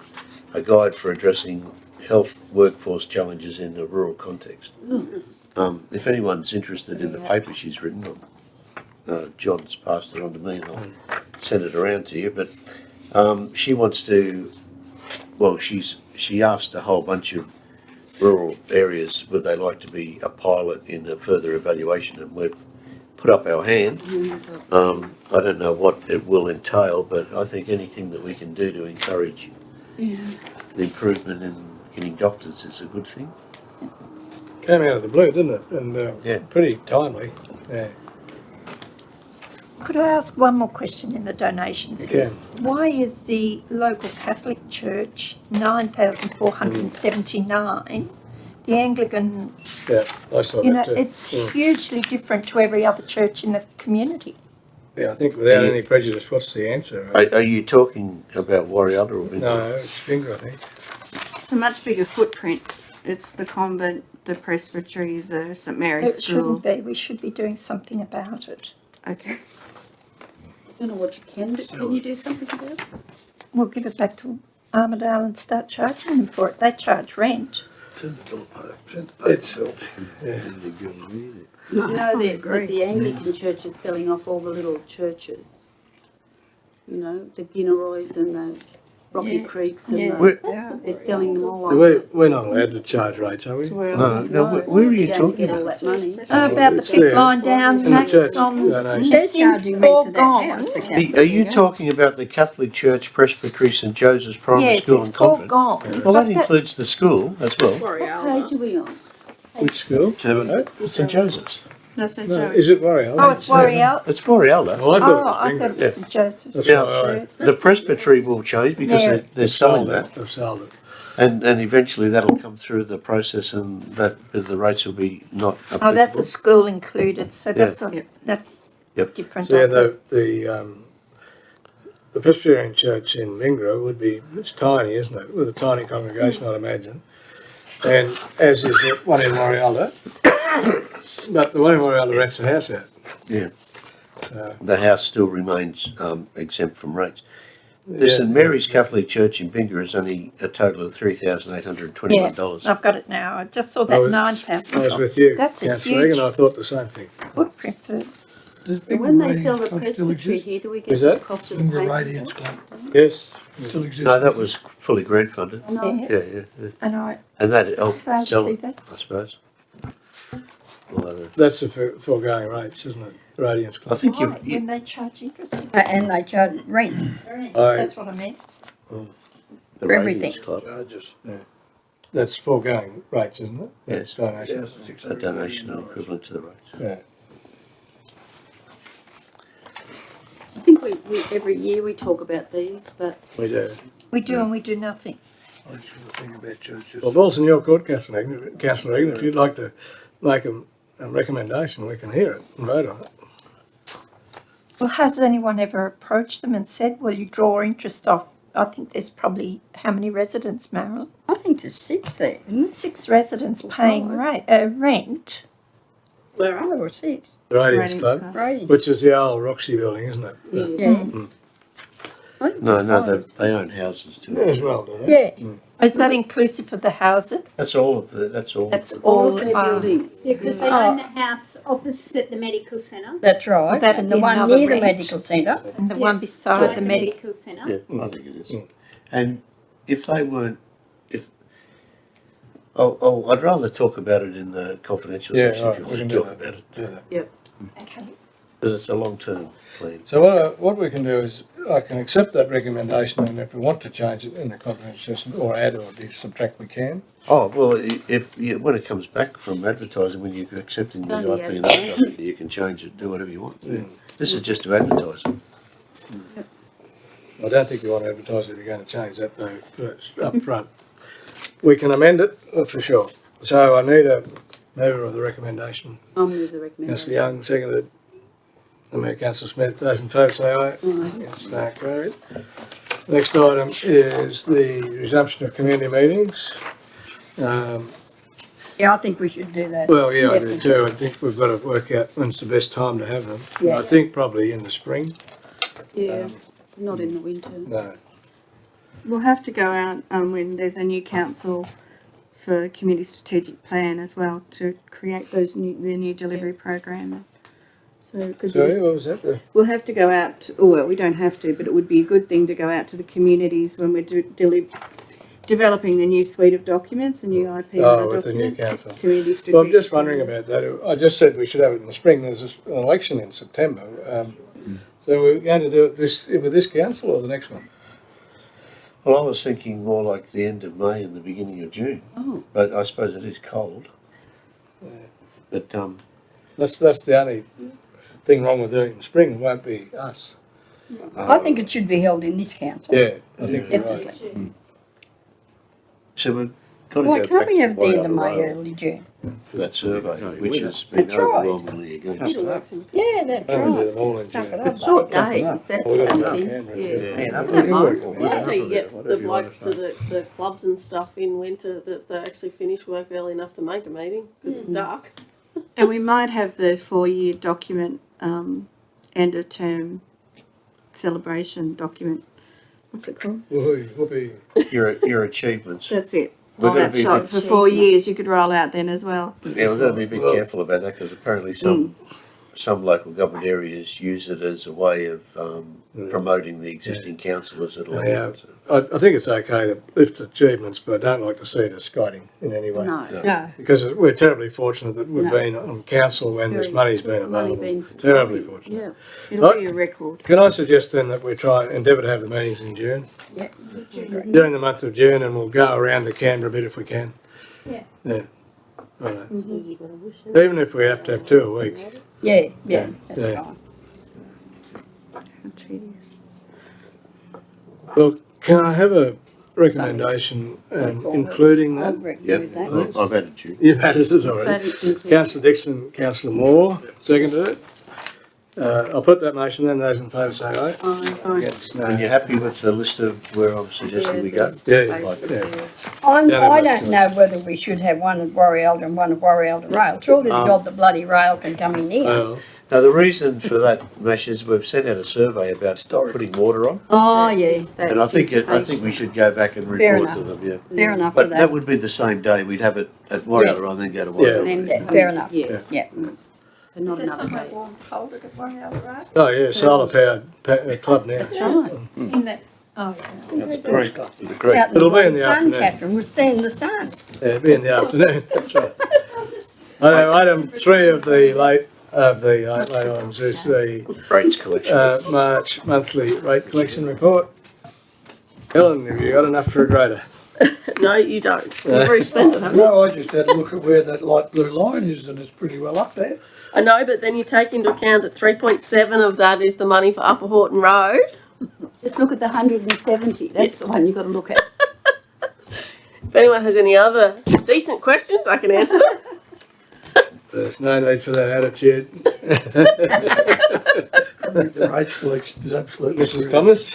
a guide for addressing health workforce challenges in a rural context. If anyone's interested in the paper she's written, John's passed it on to me and I'll send it around to you, but she wants to, well, she asked a whole bunch of rural areas would they like to be a pilot in a further evaluation, and we've put up our hand. I don't know what it will entail, but I think anything that we can do to encourage the improvement in getting doctors is a good thing. Came out of the blue, didn't it? And pretty timely. Yeah. Could I ask one more question in the donations You list? Why is the local Catholic Church 9,479? The Anglican, Yeah, I saw you that know, too. it's hugely different to every other church in the community. Yeah, I think without any prejudice, what's the answer? Are you talking about Warrialla or Bingo? No, it's Finger, I think. It's a much bigger footprint. It's the convent, the presbytery, the St Mary's It School. shouldn't be. We should be doing something about it. Okay. I don't know what you can do. Can you do something about it? We'll give it back to Armidale and start charging them for it. They charge rent. It's, yeah. You know that the Anglican Church is selling off all the little churches. You know, the Ginneroys and the Rocky Creeks and they're selling them all off. We're not allowed to charge rates, are we? No, where are you talking Get all about? that money. About the It's fifth there. line down, In the Max, church on donation. They're it's in charging me for that foregone. house, the Catholic. Are you talking about the Catholic Church Presbytery St Joseph's Primary Yes, School it's and Convent? foregone. Well, that But includes the school as well. What page are we on? Which school? St Joseph's. No, St. No, John's. is it Warrialla? Oh, it's Warrialla. It's Warrialla. Well, I Oh, thought it was I thought Bingo. it was St Joseph's. That's Now, right. the presbytery will change because Yeah. they're selling that, They've sold it. and eventually that'll come through the process, and that the rates will be not applicable. Oh, that's a school included, so that's that's Yep. different. So yeah, I thought. the Presbyterian Church in Mingra would be, it's tiny, isn't it? With a tiny congregation, I'd imagine. And as is the one in Warrialla. But the one in Warrialla rents the house out. Yeah. So, The house still remains exempt from rates. The yeah. St Mary's Catholic Church in Binga is only a total of $3,821. I've got it now. I just saw I that was- 9,000. I was with you, That's a Councillor huge Regan, I thought the same thing. footprint for Does But Bigger when they Radiance sell the Club still presbytery exist? here, do we Is get that? the cost of the Bigger paper? Radiance Club Yes? still exists? No, that was fully grant funded. No. Yeah, yeah. and I And that helped proud to sell see it, that. I suppose. Although That's the foregoing rates, isn't it? Radiance I Club. think Right, you when they charge interest. And they charge rent. That's what I meant. the for everything. Radiance Club, Charges. Yeah. That's foregoing rates, isn't it? Yes. Donation. a donation equivalent to the rates. Yeah. I think we every year we talk about these, but We do. We do and we do nothing. I just want to think about churches. Well, ball's in your court, Councillor Regan. If you'd like to make a recommendation, we can hear it and vote on it. Well, has anyone ever approached them and said, will you draw interest off? I think there's probably, how many residents, Marilyn? I think there's 6 there. 6 residents paying rent. Where are 5 or 6. The Radiance Radiance Club, Club. Radiance. which is the old Roxy building, isn't it? yeah. I think No, there's no, 5. they own houses too. As well, do they? Yeah. Is that inclusive of the houses? That's all of the, that's all. That's of All all, of their buildings. Yeah, because they own the house opposite the medical centre. That's right. That'd And be the one another near the rent. medical centre. and the one beside the medical. centre. Yeah, I think it is. And if they weren't, I'd rather talk about it in the confidential Yeah, section if you right, we want can to do talk that. about it. Do that. Yep. Okay. Because it's a long-term plan. So what we can do is, I can accept that recommendation, and if we want to change it in the confidential session, or add or subtract, we can. Oh, well, when it comes back from advertising, when you're accepting the Only IP and advertising, you can change it, do whatever you want. This is just to advertise it. I don't think you want to advertise if you're going to change that though, first, up front. We can amend it, for sure. So I need a mover of the recommendation. I'll move the Councillor recommendation. Young, seconded. Mayor Councillor Smith, those in favour say aye. Yes, no, carried. Next item is the resumption of community meetings. Yeah, I think we should do that. Well, yeah, I do Definitely. too. I think we've got to work out when's the best time to have them. Yeah. I think probably in the spring. Yeah, not in the winter. No. We'll have to go out when there's a new council for community strategic plan as well to create the new delivery program. So, Sorry, what was that? we'll have to go out. Well, we don't have to, but it would be a good thing to go out to the communities when we're developing the new suite of documents, the new IP with the new document, council. community strategic. Well, I'm just wondering about that. I just said we should have it in the spring. There's an election in September. So we're going to do it with this council or the next one? Well, I was thinking more like the end of May and the beginning of June. Oh. But I suppose it is cold. But That's the only thing wrong with doing it in spring. It won't be us. I think it should be held in this council. Yeah, I think you're Definitely. right. so we've got to Why go can't back we have it to the end of Wyatt May, Rail early June? for that survey, which has been That's right. overwhelmingly against. It works in Yeah, that's Maybe do right. them all in Suck June. it up, Short baby. days, that's We've the got to only go thing. Canberra, Yeah. too. Yeah, We can work it. Well, that's how you get Whatever the you want blokes to to the clubs and stuff in winter that they actually finish work early enough to make the meeting because it's dark. And we might have the 4-year document, end of term celebration document. What's it called? Whoopee. Your achievements. That's it. We're gonna be a Snapshot bit- for 4 years. You could roll out then as well. Yeah, we've got to be a bit careful about that because apparently some local government areas use it as a way of promoting the existing councillors that are Yeah, elected. I think it's okay to lift achievements, but I don't like to see it as skiting in any way. No. No. Because we're terribly fortunate that we've No. been on council when this Very- money's been money available. being Terribly supplied. fortunate. Yeah. It'll be a record. Can I suggest then that we try and endeavour to have the meetings in June? Yeah. During the month of June, and we'll go around to Canberra a bit if we can. Yeah. Yeah. Right. Susie got a wish. Even if we have to have 2 a week. Yeah, that's Yeah. fine. Well, can I have a recommendation including that? I'd recommend Yep, that. well, I've added you. You've added it That already. includes- Councillor Dixon, Councillor Moore, seconded it. I'll put that motion then, those in favour say aye. Against, no. And you're happy with the list of where I'm suggesting we go? Yeah, Basis, yeah. I don't know whether we should have one at Warrielda and one at Warrielda Rail. Surely the God the bloody rail can come in here. Well, Now, the reason for that, Mash, is we've sent out a survey about putting water on. Oh, yes, And I think we should go back and Fair report to enough. them, yeah. fair enough for But that that. would be the same day, we'd have it at Warrior and then go to Warrior. And then, fair enough, Yeah. yeah. So Is not there another somewhere day. warm, cold at the one hour, right? oh yeah, solar powered club now. That's right. In that, oh, yeah. That's great. Out in the It'll be in bloody the sun, afternoon. Catherine, we'll stay in the sun. Yeah, it'll be in the afternoon. That's right. I know, item 3 of the late items is the Rates collection. March monthly rate collection report. Helen, have you got enough for a grader? No, you don't. You've already spent it, haven't you? No, I just had a look at where that light blue line is and it's pretty well up there. I know, but then you take into account that 3.7 of that is the money for Upper Horton Road. Just look at the 170. That's the one you've got to look at. If anyone has any other decent questions, I can answer them. There's no need for that attitude. I think the rate collection is absolutely. Mrs. Thomas?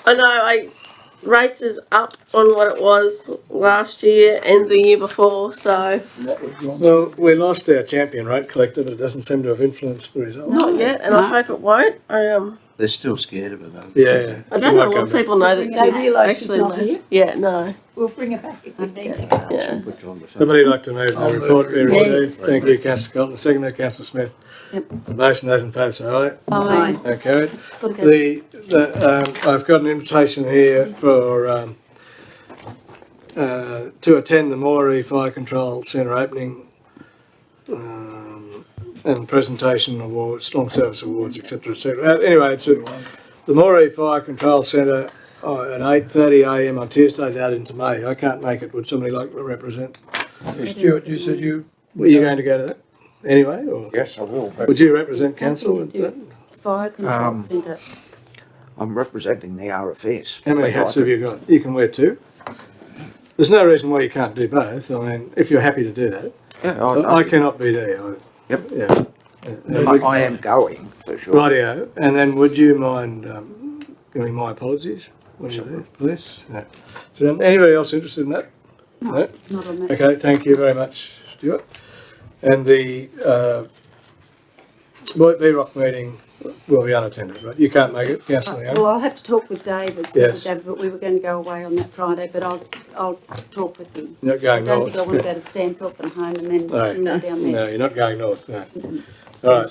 I know, rates is up on what it was last year and the year before, so What we've gone Well, we lost our champion rate collector, but it doesn't seem to have influenced the result. not yet, and I hope it won't. They're still scared of it though. Yeah. I she don't know might a lot come of back. people know that They she's realise she's actually not left. here? Yeah, no. We'll bring it back if we need to. Yeah. Somebody like to move the I'll report be move it. received. Thank you, councillor Colton. Second, Councillor Smith. Yep. The motion, those in favour say aye. Aye. So carried. Got to go. I've got an invitation here for to attend the Moree Fire Control Centre opening and presentation awards, strong service awards, etc., etc. Anyway, it's at the Moree Fire Control Centre at 8:30 a.m. on Tuesdays out into May. I can't make it. Would somebody like to represent? Hey, Stuart, you said you. Were you going to go to that anyway, or Yes, I will. but would you represent council? Something to do. Fire control centre. I'm representing the RFS. How many but I hats have could- you got? You can wear 2. There's no reason why you can't do both. I mean, if you're happy to do that. Yeah, I cannot be there. Yep. Yeah. I am going, for sure. Rightio. And then would you mind giving my apologies when you're there, please? No. So anybody else interested in that? No? Not on that. Okay, thank you very much, Stuart. And the VROC meeting will be unattended, right? You can't make it, Councillor Young? Well, I'll have to talk with David, Yes. but we were going to go away on that Friday, but I'll talk with him. You're not I going don't north? think I want to go to Stanthorpe and home and then No. go down there. No, you're not going north, no. All right.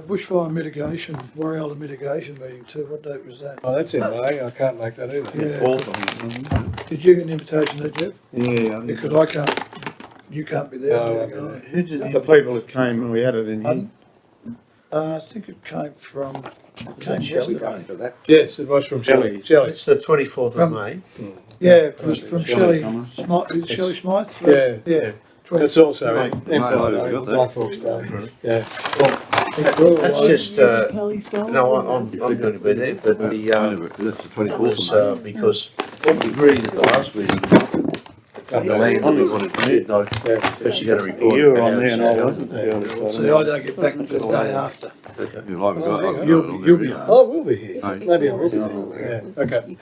Bushfire mitigation, Warrior mitigation meeting too, what date was that? Oh, that's in May, I can't make that either. Yeah. Did you get an invitation there, Jeff? Yeah. Because you can't be there. No, neither can I. The people that came when we had it in here. Pardon? I think it came yesterday. Yes, it was from Shelley. It's the 24th of From- May. Yeah, it was from Shelley Smythe, Shelley Smythe? Yeah. Yeah. It's also Right. Empire Right, Day, got that. Black Hawk's Day. Yeah. That's just, no, I'm going to be there, but the, That's the 24th was, of May. because what we agreed at the last meeting, the landlord wanted to do, though, because you got to report. You were on there and I wasn't. See, I don't get back until the day after. You'll either go- Oh, You'll be home. I will be here. No. Maybe I will be here. Yeah, okay.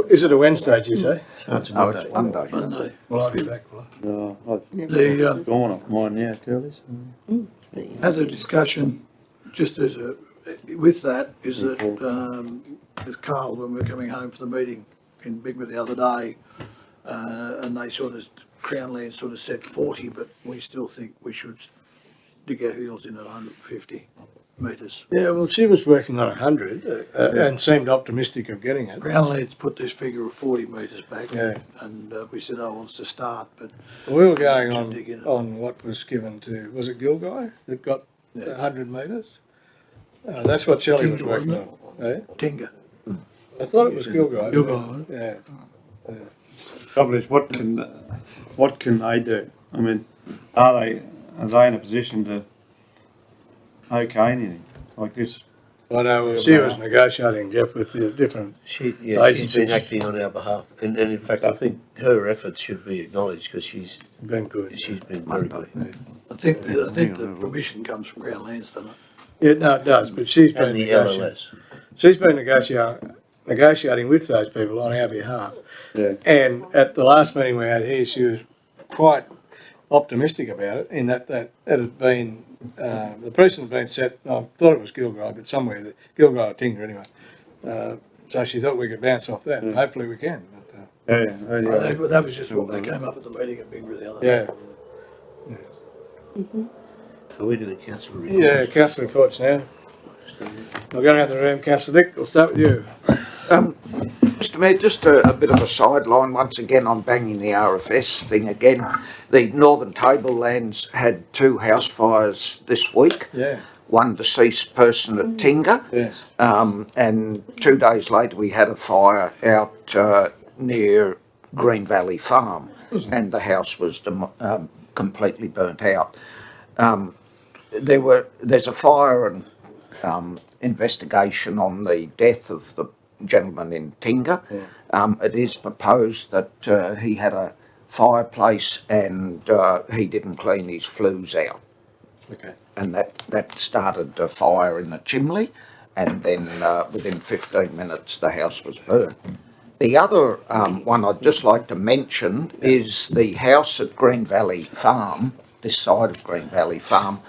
Is it a Wednesday, do you say? No, it's a Oh, Monday. it's Monday. Monday. Well, I'll be back, will I? No, I've The, gone off mine now, Curly's. had a discussion, just as with that, is that, with Carl, when we were coming home from the meeting in Bigma the other day, and they sort of, Crown Land sort of said 40, but we still think we should dig our heels in at 150 metres. Yeah, well, she was working on 100 and seemed optimistic of getting it. Crown Land's put this figure of 40 metres back, Yeah. and we said, oh, well, it's a start, but We were going Should dig in it. on what was given to, was it Gilguy that got 100 metres? That's what Shelley was Tinga, working wasn't on. Eh? Tinga. I thought it was Gilguy. Gilguy. Yeah. Trouble is, what can they do? I mean, are they in a position to okay anything like this? I know, well, she was negotiating, Jeff, with the different, She's been Agencies. acting on our behalf, and in fact, I think her efforts should be acknowledged, because she's been good. been very good. I think the permission comes from Crown Lands, doesn't it? Yeah, no, it does, but she's been And the negotiating. LOS. She's been negotiating with those people on our behalf. Yeah. And at the last meeting we had here, she was quite optimistic about it, in that it had been, the precedent had been set, I thought it was Gilguy, but somewhere, Gilguy or Tinga anyway. So she thought we could bounce off that, and hopefully we can. But, That was just what they came up at the meeting at Bigma the other day. yeah, So we're doing council reports. yeah, council reports now. I'll go around the room, Councillor Dick, we'll start with you. Mr Mayor, just a bit of a sideline. Once again, I'm banging the RFS thing again. The Northern Tablelands had 2 house fires this week. Yeah. One deceased person at Tinga. Yes. And 2 days later we had a fire out near Green Valley Farm, and the house was completely burnt out. There's a fire and investigation on the death of the gentleman in Tinga. It is proposed that he had a fireplace and he didn't clean his flues out. Okay. And that started a fire in the chimney, and then within 15 minutes the house was burnt. The other one I'd just like to mention is the house at Green Valley Farm, this side of Green Valley Farm.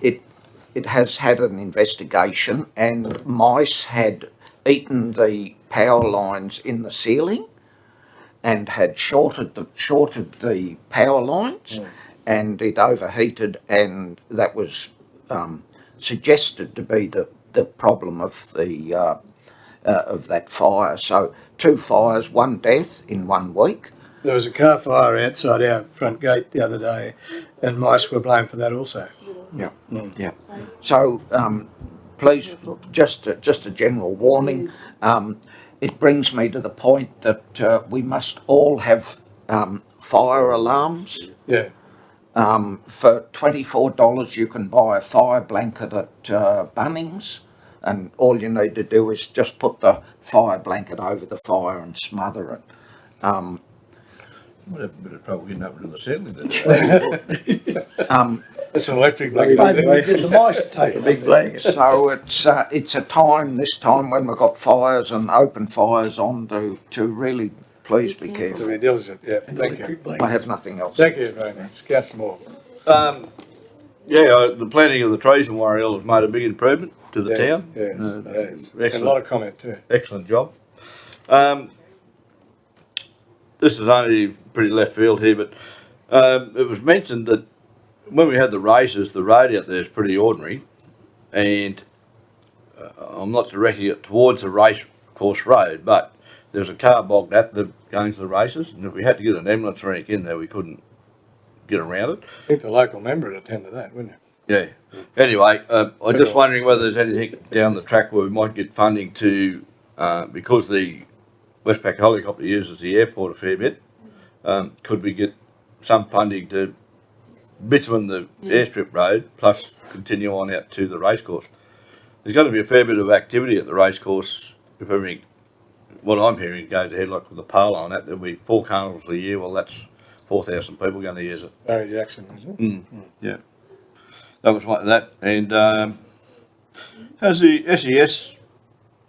It has had an investigation, and mice had eaten the power lines in the ceiling and had shorted the power lines, and it overheated, and that was suggested to be the problem of that fire. So 2 fires, 1 death in 1 week. There was a car fire outside our front gate the other day, and mice were blamed for that also. Yeah, yeah. So please, just a general warning. It brings me to the point that we must all have fire alarms. Yeah. For $24 you can buy a fire blanket at Bunnings, and all you need to do is just put the fire blanket over the fire and smother it. We'll have a bit of trouble getting up to the ceiling then. It's an electric blanket. Maybe we get the mice to take a big blanket. So it's a time, this time, when we've got fires and open fires on, to really please be To careful. be diligent, yeah, thank you. I have nothing else. Thank you very much, Councillor Moore. the planting of the trees in Warrigal has made a big improvement to the town. Yes, yes. Excellent. And a lot of comment too. Excellent job. This is only pretty left field here, but it was mentioned that when we had the races, the road out there is pretty ordinary, and I'm not directing it towards the race course road, but there's a car bogged up going to the races, and if we had to get an ambulance or anything in there, we couldn't get around it. I think the local member would attend to that, wouldn't he? Yeah. Anyway, I'm just wondering whether there's anything down the track where we might get funding to, because the Westpac helicopter uses the airport a fair bit, could we get some funding to bitumen the airstrip road plus continue on out to the racecourse? There's going to be a fair bit of activity at the racecourse if everything, what I'm hearing, goes ahead like with the polo on that. There'll be 4 carnivals a year. Well, that's 4,000 people going to use it. Barry Jackson, is it? Yeah. That was one of that. And has the SES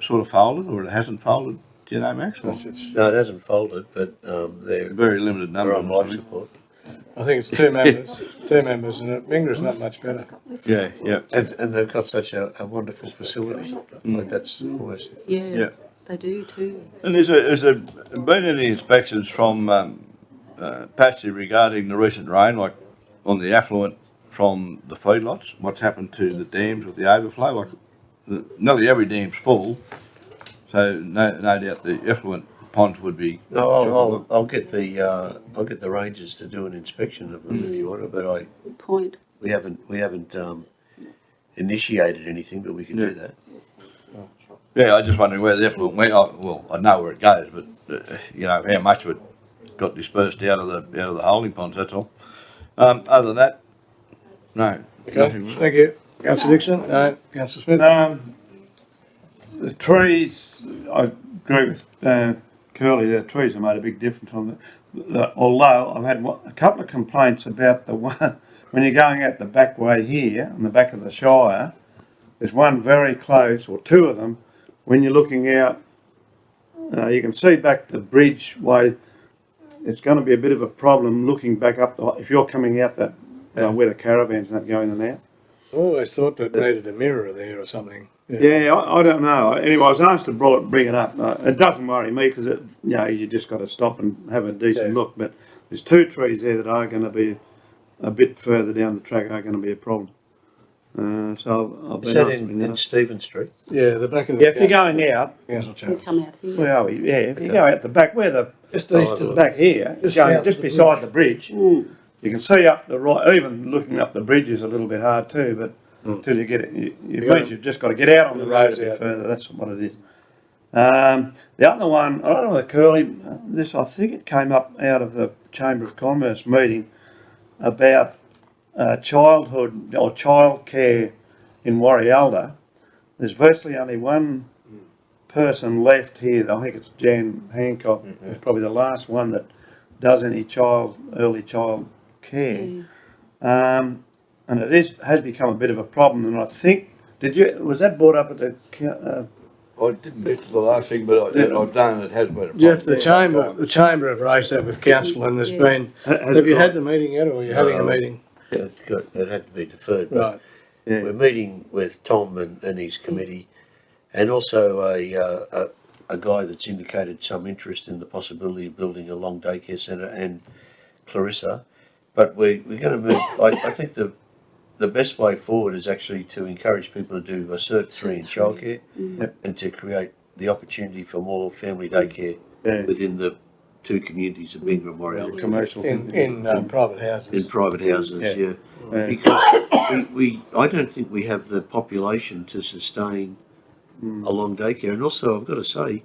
sort of folded, or it hasn't folded? Do you know, Max? No, it hasn't folded, but they're very limited number on life support. I think it's 2 members, and Mingra's not much better. Yeah, yeah. And they've got such a wonderful facility. Like that's almost. Yeah, they do too. And has there been any inspections from Patsy regarding the recent rain, like on the affluent from the feedlots? What's happened to the dams with the overflow? Like nearly every dam's full, so no doubt the effluent ponds would be. No, I'll get the rangers to do an inspection of them if you want to, but we haven't initiated anything, but we can do that. Yeah, I'm just wondering where the effluent went. Oh, well, I know where it goes, but you know how much of it got dispersed out of the holding ponds. That's all. Other than that, no. Okay, thank you. Councillor Dixon? No. Councillor Smith? The trees, I agree with Curly, the trees have made a big difference on it. Although I've had a couple of complaints about the one, when you're going out the back way here, on the back of the Shire, there's one very close, or 2 of them, when you're looking out, you can see back the bridge way. It's going to be a bit of a problem looking back up, if you're coming out that where the caravans not going in and out. I always thought that needed a mirror there or something. Yeah, I don't know. Anyway, I was asked to bring it up. It doesn't worry me because you just got to stop and have a decent look. But there's 2 trees there that are going to be a bit further down the track are going to be a problem. So I've been asked to bring that in up. Stephen Street? Yeah, the back of the. Yeah, if you're going out, Council Chapter. Come out here. where are we? Yeah, if you go out the back, where the Just east of the back here, just beside the bridge. You can see up the right. Even looking up the bridge is a little bit hard too, but until you get it, you've just got to get out on the road a bit further. That's what it is. The other one, I don't know, the Curly. This I think it came up out of the Chamber of Commerce meeting about childhood or childcare in Warrialda. There's virtually only one person left here. I think it's Jan Hancock. It's probably the last one that does any early child care. And it has become a bit of a problem. And I think, was that brought up at the? I didn't get to the last thing, but I've done. It has been a problem. Jeff, the chamber have raised that with council, and there's been. Have you had the meeting yet, or are you having a meeting? It had to be deferred. Right. We're meeting with Tom and his committee, and also a guy that's indicated some interest in the possibility of building a long daycare centre, and Clarissa. But we're going to move. I think the best way forward is actually to encourage people to do a Cert 3 in childcare, and to create the opportunity for more family daycare within the 2 communities of Bingra and Warrialda. Commercial in private houses. In private houses, because I don't think we have the population to sustain a long daycare, and also I've got to say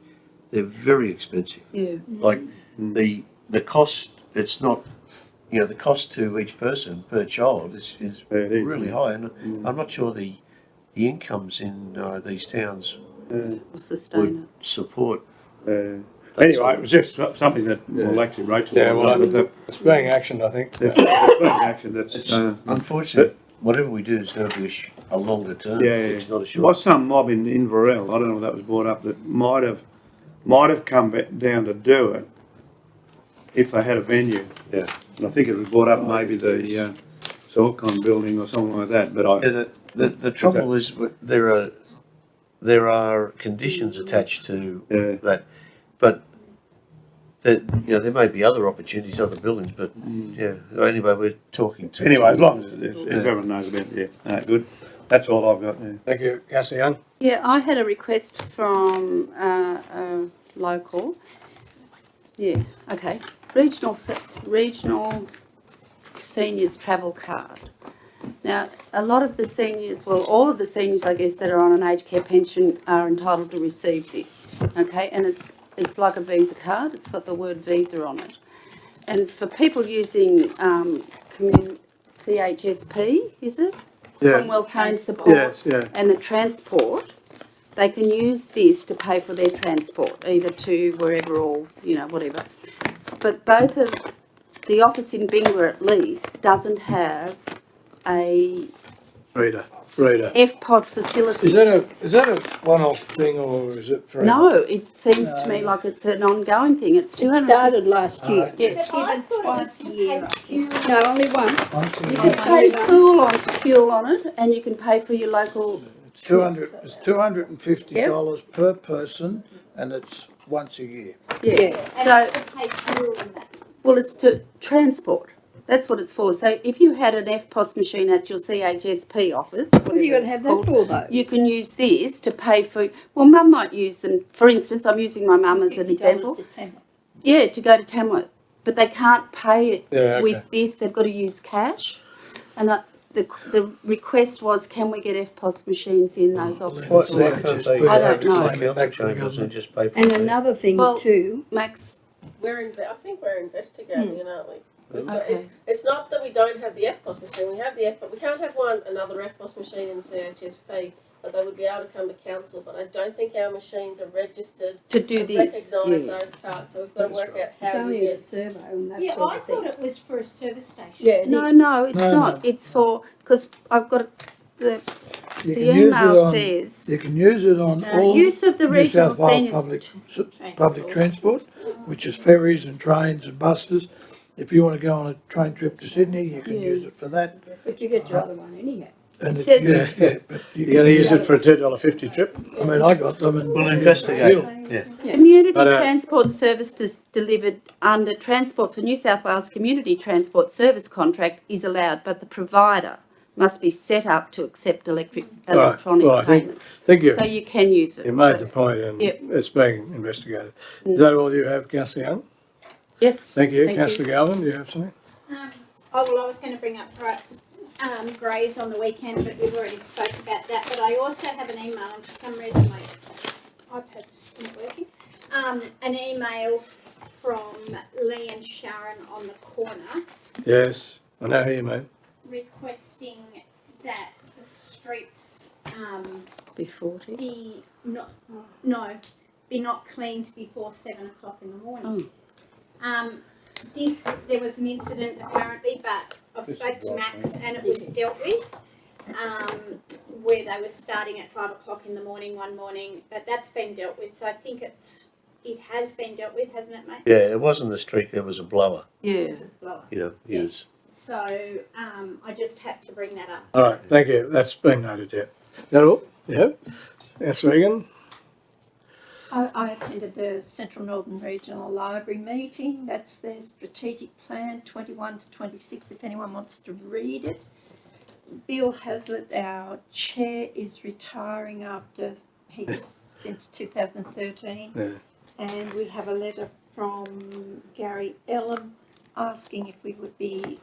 they're very expensive. Yeah. Like the cost, it's not. The cost to each person per child is really high, and I'm not sure the incomes in these towns would support. Anyway, it was just something that actually Rachel. It's being actioned, I think. It's being actioned. That's unfortunate. Whatever we do is going to be a longer term. It's not a short. What's some mob in Inverell? I don't know if that was brought up that might have come back down to do it if they had a venue. Yeah. And I think it was brought up maybe Salcon building or something like that, but Yeah, the trouble is there are conditions attached to that, but there may be other opportunities, other buildings, but yeah. Anyway, we're talking to. Anyway, as long as if everyone knows about it, good. That's all I've got. Yeah. Thank you, Councillor Young. Yeah, I had a request from a local. Yeah, okay. Regional seniors travel card. Now, a lot of the seniors, well, all of the seniors, I guess, that are on an aged care pension are entitled to receive this. Okay, and it's like a Visa card. It's got the word Visa on it. And for people using CHSP, is it? Yeah. Commonwealth Home Support. Yes, yeah. And the transport, they can use this to pay for their transport, either to wherever or, whatever. But both of the office in Bingwa, at least, doesn't have a Reader. FPOS facility. Is that a one-off thing or is it forever? No, it seems to me like it's an ongoing thing. It's It 200. started last year. Yes. But I thought it was to pay fuel. No, only once. You can pay fuel on it, and you can pay for your local. It's $250 per person, and it's once a year. Yeah. And So, it's to pay fuel and that. well, it's to transport. That's what it's for. So if you had an FPOS machine at your CHSP office, What are you going to have that for, though? you can use this to pay for. Well, Mum might use them. For instance, I'm using my mum as an example. Yeah, to go to Tamworth, but they can't pay it with this. They've got to use cash. And the request was, can we get FPOS machines in those offices? Why can't they I don't know. claim it back to the government and just pay for And it? another thing too. Max. I think we're investigating it, aren't we? Okay. It's not that we don't have the FPOS machine. We have the FPOS. We can't have another FPOS machine in CHSP, but they would be able to come to council. But I don't think our machines are registered To do this, recognise those cards. So we've got to work out It's how we only a get. survey and that Yeah, sort I of thing. thought it was for a service station. Yeah, it No, is. no, it's No, not. no. It's for, because I've got the You The can use it email on, says you can use it on all use of the New regional South Wales seniors public transport, which is ferries and trains and buses. If you want to go on a train trip to Sydney, you can use it for that. But you get your other one anyhow. And It says- but You're going to use it for a $2.50 trip? I mean, I got them and. We'll investigate. Yeah. Community But, transport services delivered under Transport for New South Wales Community Transport Service contract is allowed, but the provider must be set up to accept electronic Well, I payments. think you So you can use it. you made the point and Yep. it's being investigated. Is that all you have, Councillor Young? Yes. Thank you. Councillor Galvin, do you have something? I was going to bring up Grays on the weekend, but we've already spoke about that. But I also have an email, and for some reason my iPad's not working. An email from Lee and Sharon on the corner Yes, I know who you mean. requesting that the streets Be 40. be not cleaned before 7 o'clock in the morning. There was an incident apparently, but I've spoke to Max and it was dealt with. Where they were starting at 5 o'clock in the morning one morning, but that's been dealt with. So I think it has been dealt with, hasn't it, mate? Yeah, it wasn't a streak, it was a blower. Yeah. Yes. So I just had to bring that up. All right, thank you. That's been noted, yeah. Is that all? Yeah. Yes, Regan? I attended the Central Northern Regional Library meeting. That's their strategic plan, 21 to 26, if anyone wants to read it. Bill Hazlitt, our chair, is retiring after since 2013. Yeah. And we have a letter from Gary Ellum asking if we would be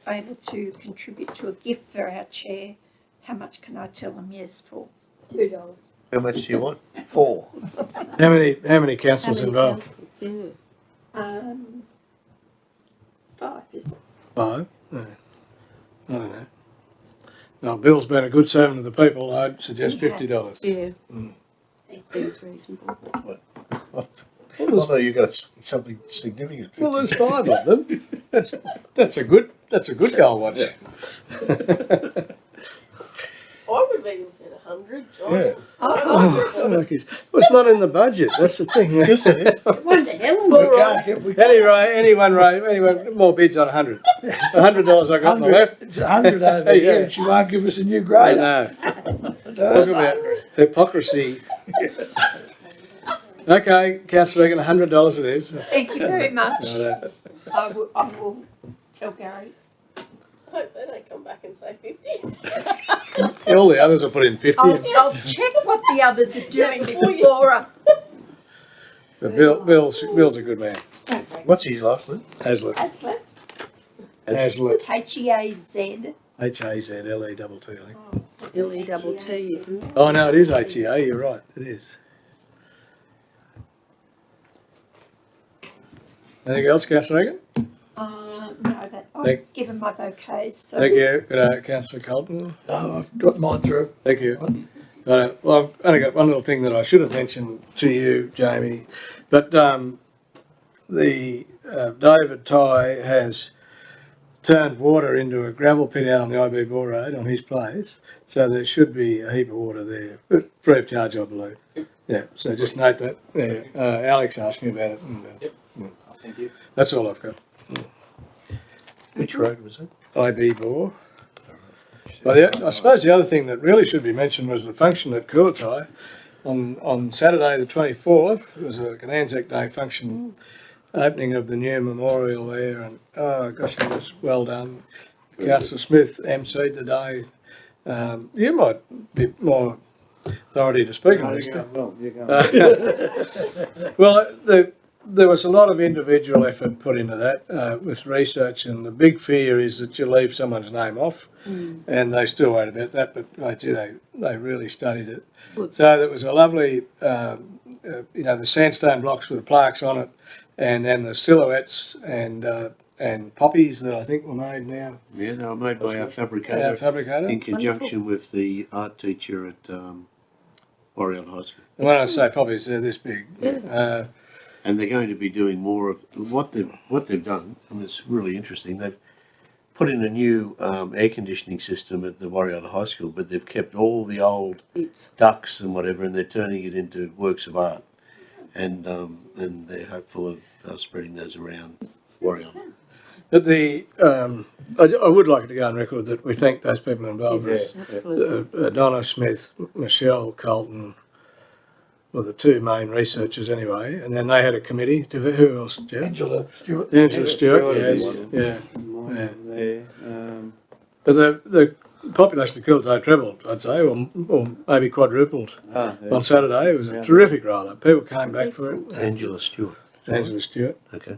able to contribute to a gift for our chair. How much can I tell them yes for? $2. How much do you want? 4. How many councillors involved? 5, is it? 5? No. I don't know. No, Bill's been a good servant of the people. I'd suggest $50. Yeah. Seems reasonable. I thought you got something significant. Well, there's 5 of them. That's a good goal watch. I would have even said 100, John. Yeah. I Well, it's not in the budget, that's the thing. Yes, it is. What the hell? All right. Anyway, more bids on $100. $100 I got on the left. It's 100 over Yeah. here and she won't give us a new I grader. know. Talk about hypocrisy. Okay, Councillor Regan, $100 it is. Thank you very much. Righto. I will tell Gary. I hope they don't come back and say 50. Yeah, all the others will put in 50. I'll check what the others are doing before. But Bill's a good man. What's his last name? Hazlitt. Hazlitt. Hazlitt. H-E-A-Z. Hazlet, I think. L-E-T-T, isn't it? Oh, no, it is HEA, you're right, it is. Anything else, Councillor Regan? No, that Thank- I've given my bouquets. So. Thank you. Councillor Colton? No, I've got mine through. Thank you. Well, I've only got one little thing that I should have mentioned to you, Jamie, but the David Ty has turned water into a gravel pit out on the IB Ball Road on his place, so there should be a heap of water there, free of charge, I believe. Yeah, so just note that. Yeah, Alex asked me about it. And, Thank you. that's all I've got. Which road was it? IB Bore. Well, I suppose the other thing that really should be mentioned was the function at Coolatai on Saturday the 24th. It was an Anzac Day function, opening of the new memorial there, and oh gosh, it was well done. Councillor Smith emceed the day. You might be more authority to speak on this. Well, there was a lot of individual effort put into that with research, and the big fear is that you leave someone's name off, and they still worried about that, but they really studied it. Good. So there was a lovely, the sandstone blocks with the plaques on it, and then the silhouettes and poppies that I think were made now. Yeah, they were made by our fabricator. Fabricator. In conjunction with the art teacher at Oriel High School. And when I say poppies, they're this big. And they're going to be doing more of what they've done, and it's really interesting. They've put in a new air conditioning system at the Warrior High School, but they've kept all the old ducts and whatever, and they're turning it into works of art. And they're hopeful of spreading those around Warrior. But I would like to go on record that we thank those people involved. Yes, absolutely. Donna Smith, Michelle Colton were the two main researchers anyway, and then they had a committee. Who else, Jeff? Angela Stewart. Angela Stewart, yes. But the population of Coolatai trebled, I'd say, or maybe quadrupled on Saturday. It was a terrific roll-up. People came back for it. Angela Stewart. Angela Stewart. Okay.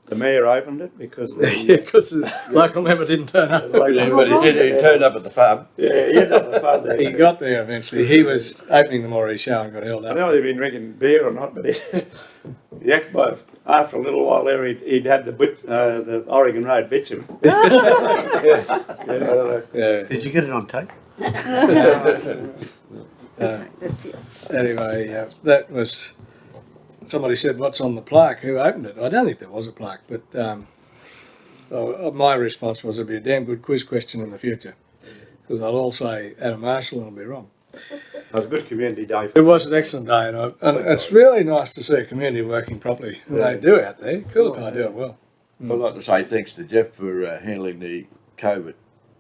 The mayor opened it because Yeah, because the local member didn't turn up. But he turned up at the pub. he ended up at the pub there. He got there eventually. He was opening the Moree show and got held I up. don't know whether he'd been drinking beer or not, but after a little while there, he'd had the Oregon Road bitumen. Yeah. Did you get it on tape? That's it. Anyway, that was. Somebody said, "What's on the plaque? Who opened it?" I don't think there was a plaque, but my response was, "It'd be a damn good quiz question in the future," because they'll all say Adam Marshall and I'll be wrong. It was a good community day. It was an excellent day, and it's really nice to see a community working properly. And they do out there. Coolatai do it well. I'd like to say thanks to Jeff for handling the COVID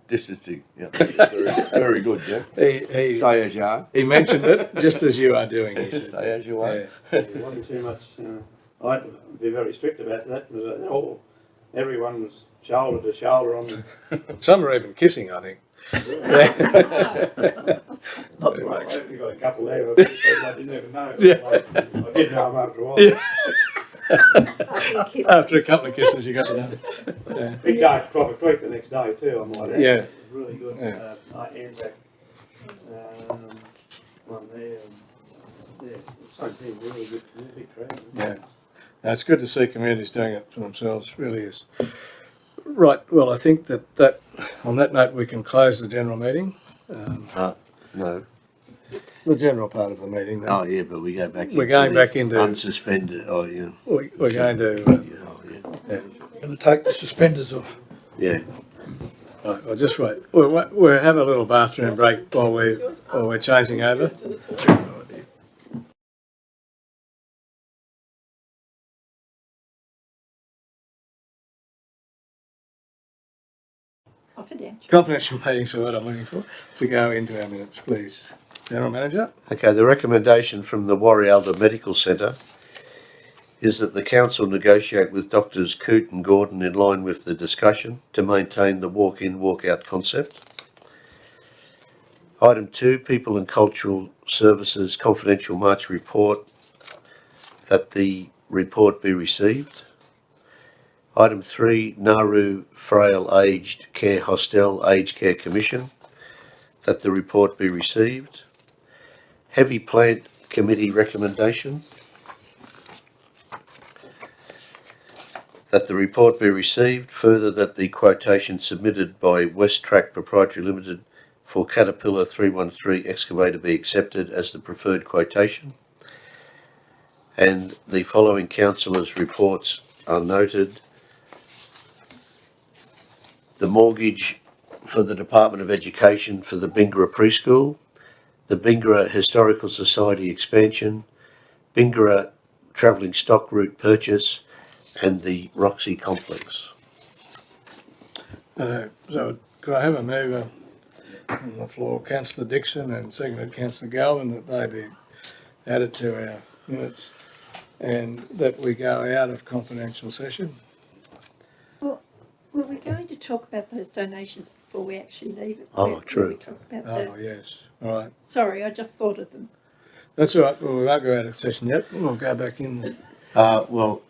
distancing. Yeah, very good, Jeff. He Say as you are. he mentioned it just as you are doing. He said. Say as you are. Yeah. It wasn't too much. I had to be very strict about that. Because everyone was shoulder to shoulder on the. Some are even kissing, I think. Not blokes. You got a couple there, but I didn't even know. Yeah. I did know them after a while. Yeah. After a couple of kisses, you got to know. Big day, proper tweak the next day too. I might add. Yeah. It was really good. Yeah. Anzac, one there. Yeah, same thing. Really good community crowd. Yeah. Now, it's good to see communities doing it for themselves, really is. Right, well, I think that on that note we can close the general meeting. No. The general part of the meeting. Then. Oh, yeah, but we go back. We're going back into unsuspended. Oh, yeah. We're going to. Going to take the suspenders off. Yeah. Right, well, just wait. We'll have a little bathroom break while we're changing over. Confidential. meeting's the word I'm looking for, to go into our minutes, please. General Manager? Okay, the recommendation from the Warrialda Medical Centre is that the council negotiate with Doctors Coote and Gordon in line with the discussion to maintain the walk-in, walk-out concept. Item 2, People and Cultural Services Confidential March Report, that the report be received. Item 3, Nauru Frail Aged Care Hostel Aged Care Commission, that the report be received. Heavy Plant Committee recommendation, that the report be received. Further, that the quotation submitted by West Track Proprietary Limited for Caterpillar 313 excavator be accepted as the preferred quotation. And the following councillors' reports are noted. The mortgage for the Department of Education for the Bingara Preschool, the Bingara Historical Society expansion, Bingara Travelling Stock Route purchase, and the Roxy complex. So could I have a mover on the floor, Councillor Dixon, and seconded Councillor Galvin, that they be added to our minutes and that we go out of confidential session? Were we going to talk about those donations before we actually leave it? Oh, Were true. we talk about Oh, yes, all right. Sorry, I just thought of them. That's all right, well, we won't go out of session yet, we'll go back in. Well,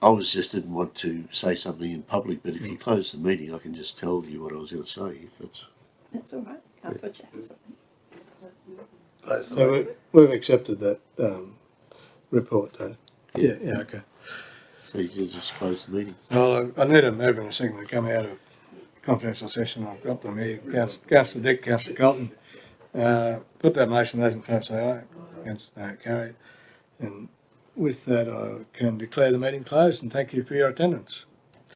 I didn't want to say something in public, but if you close the meeting, I can just tell you what I was going to say, if that's... That's all right. I thought you had something. So we've accepted that report though. Yeah, okay. So you can just close the meeting. Well, I need a mover and a second to come out of confidential session. I've got them here. Councillor Dick, Councillor Colton. Put that motion, those in favour say aye. Against, no, carried. And with that, I can declare the meeting closed and thank you for your attendance.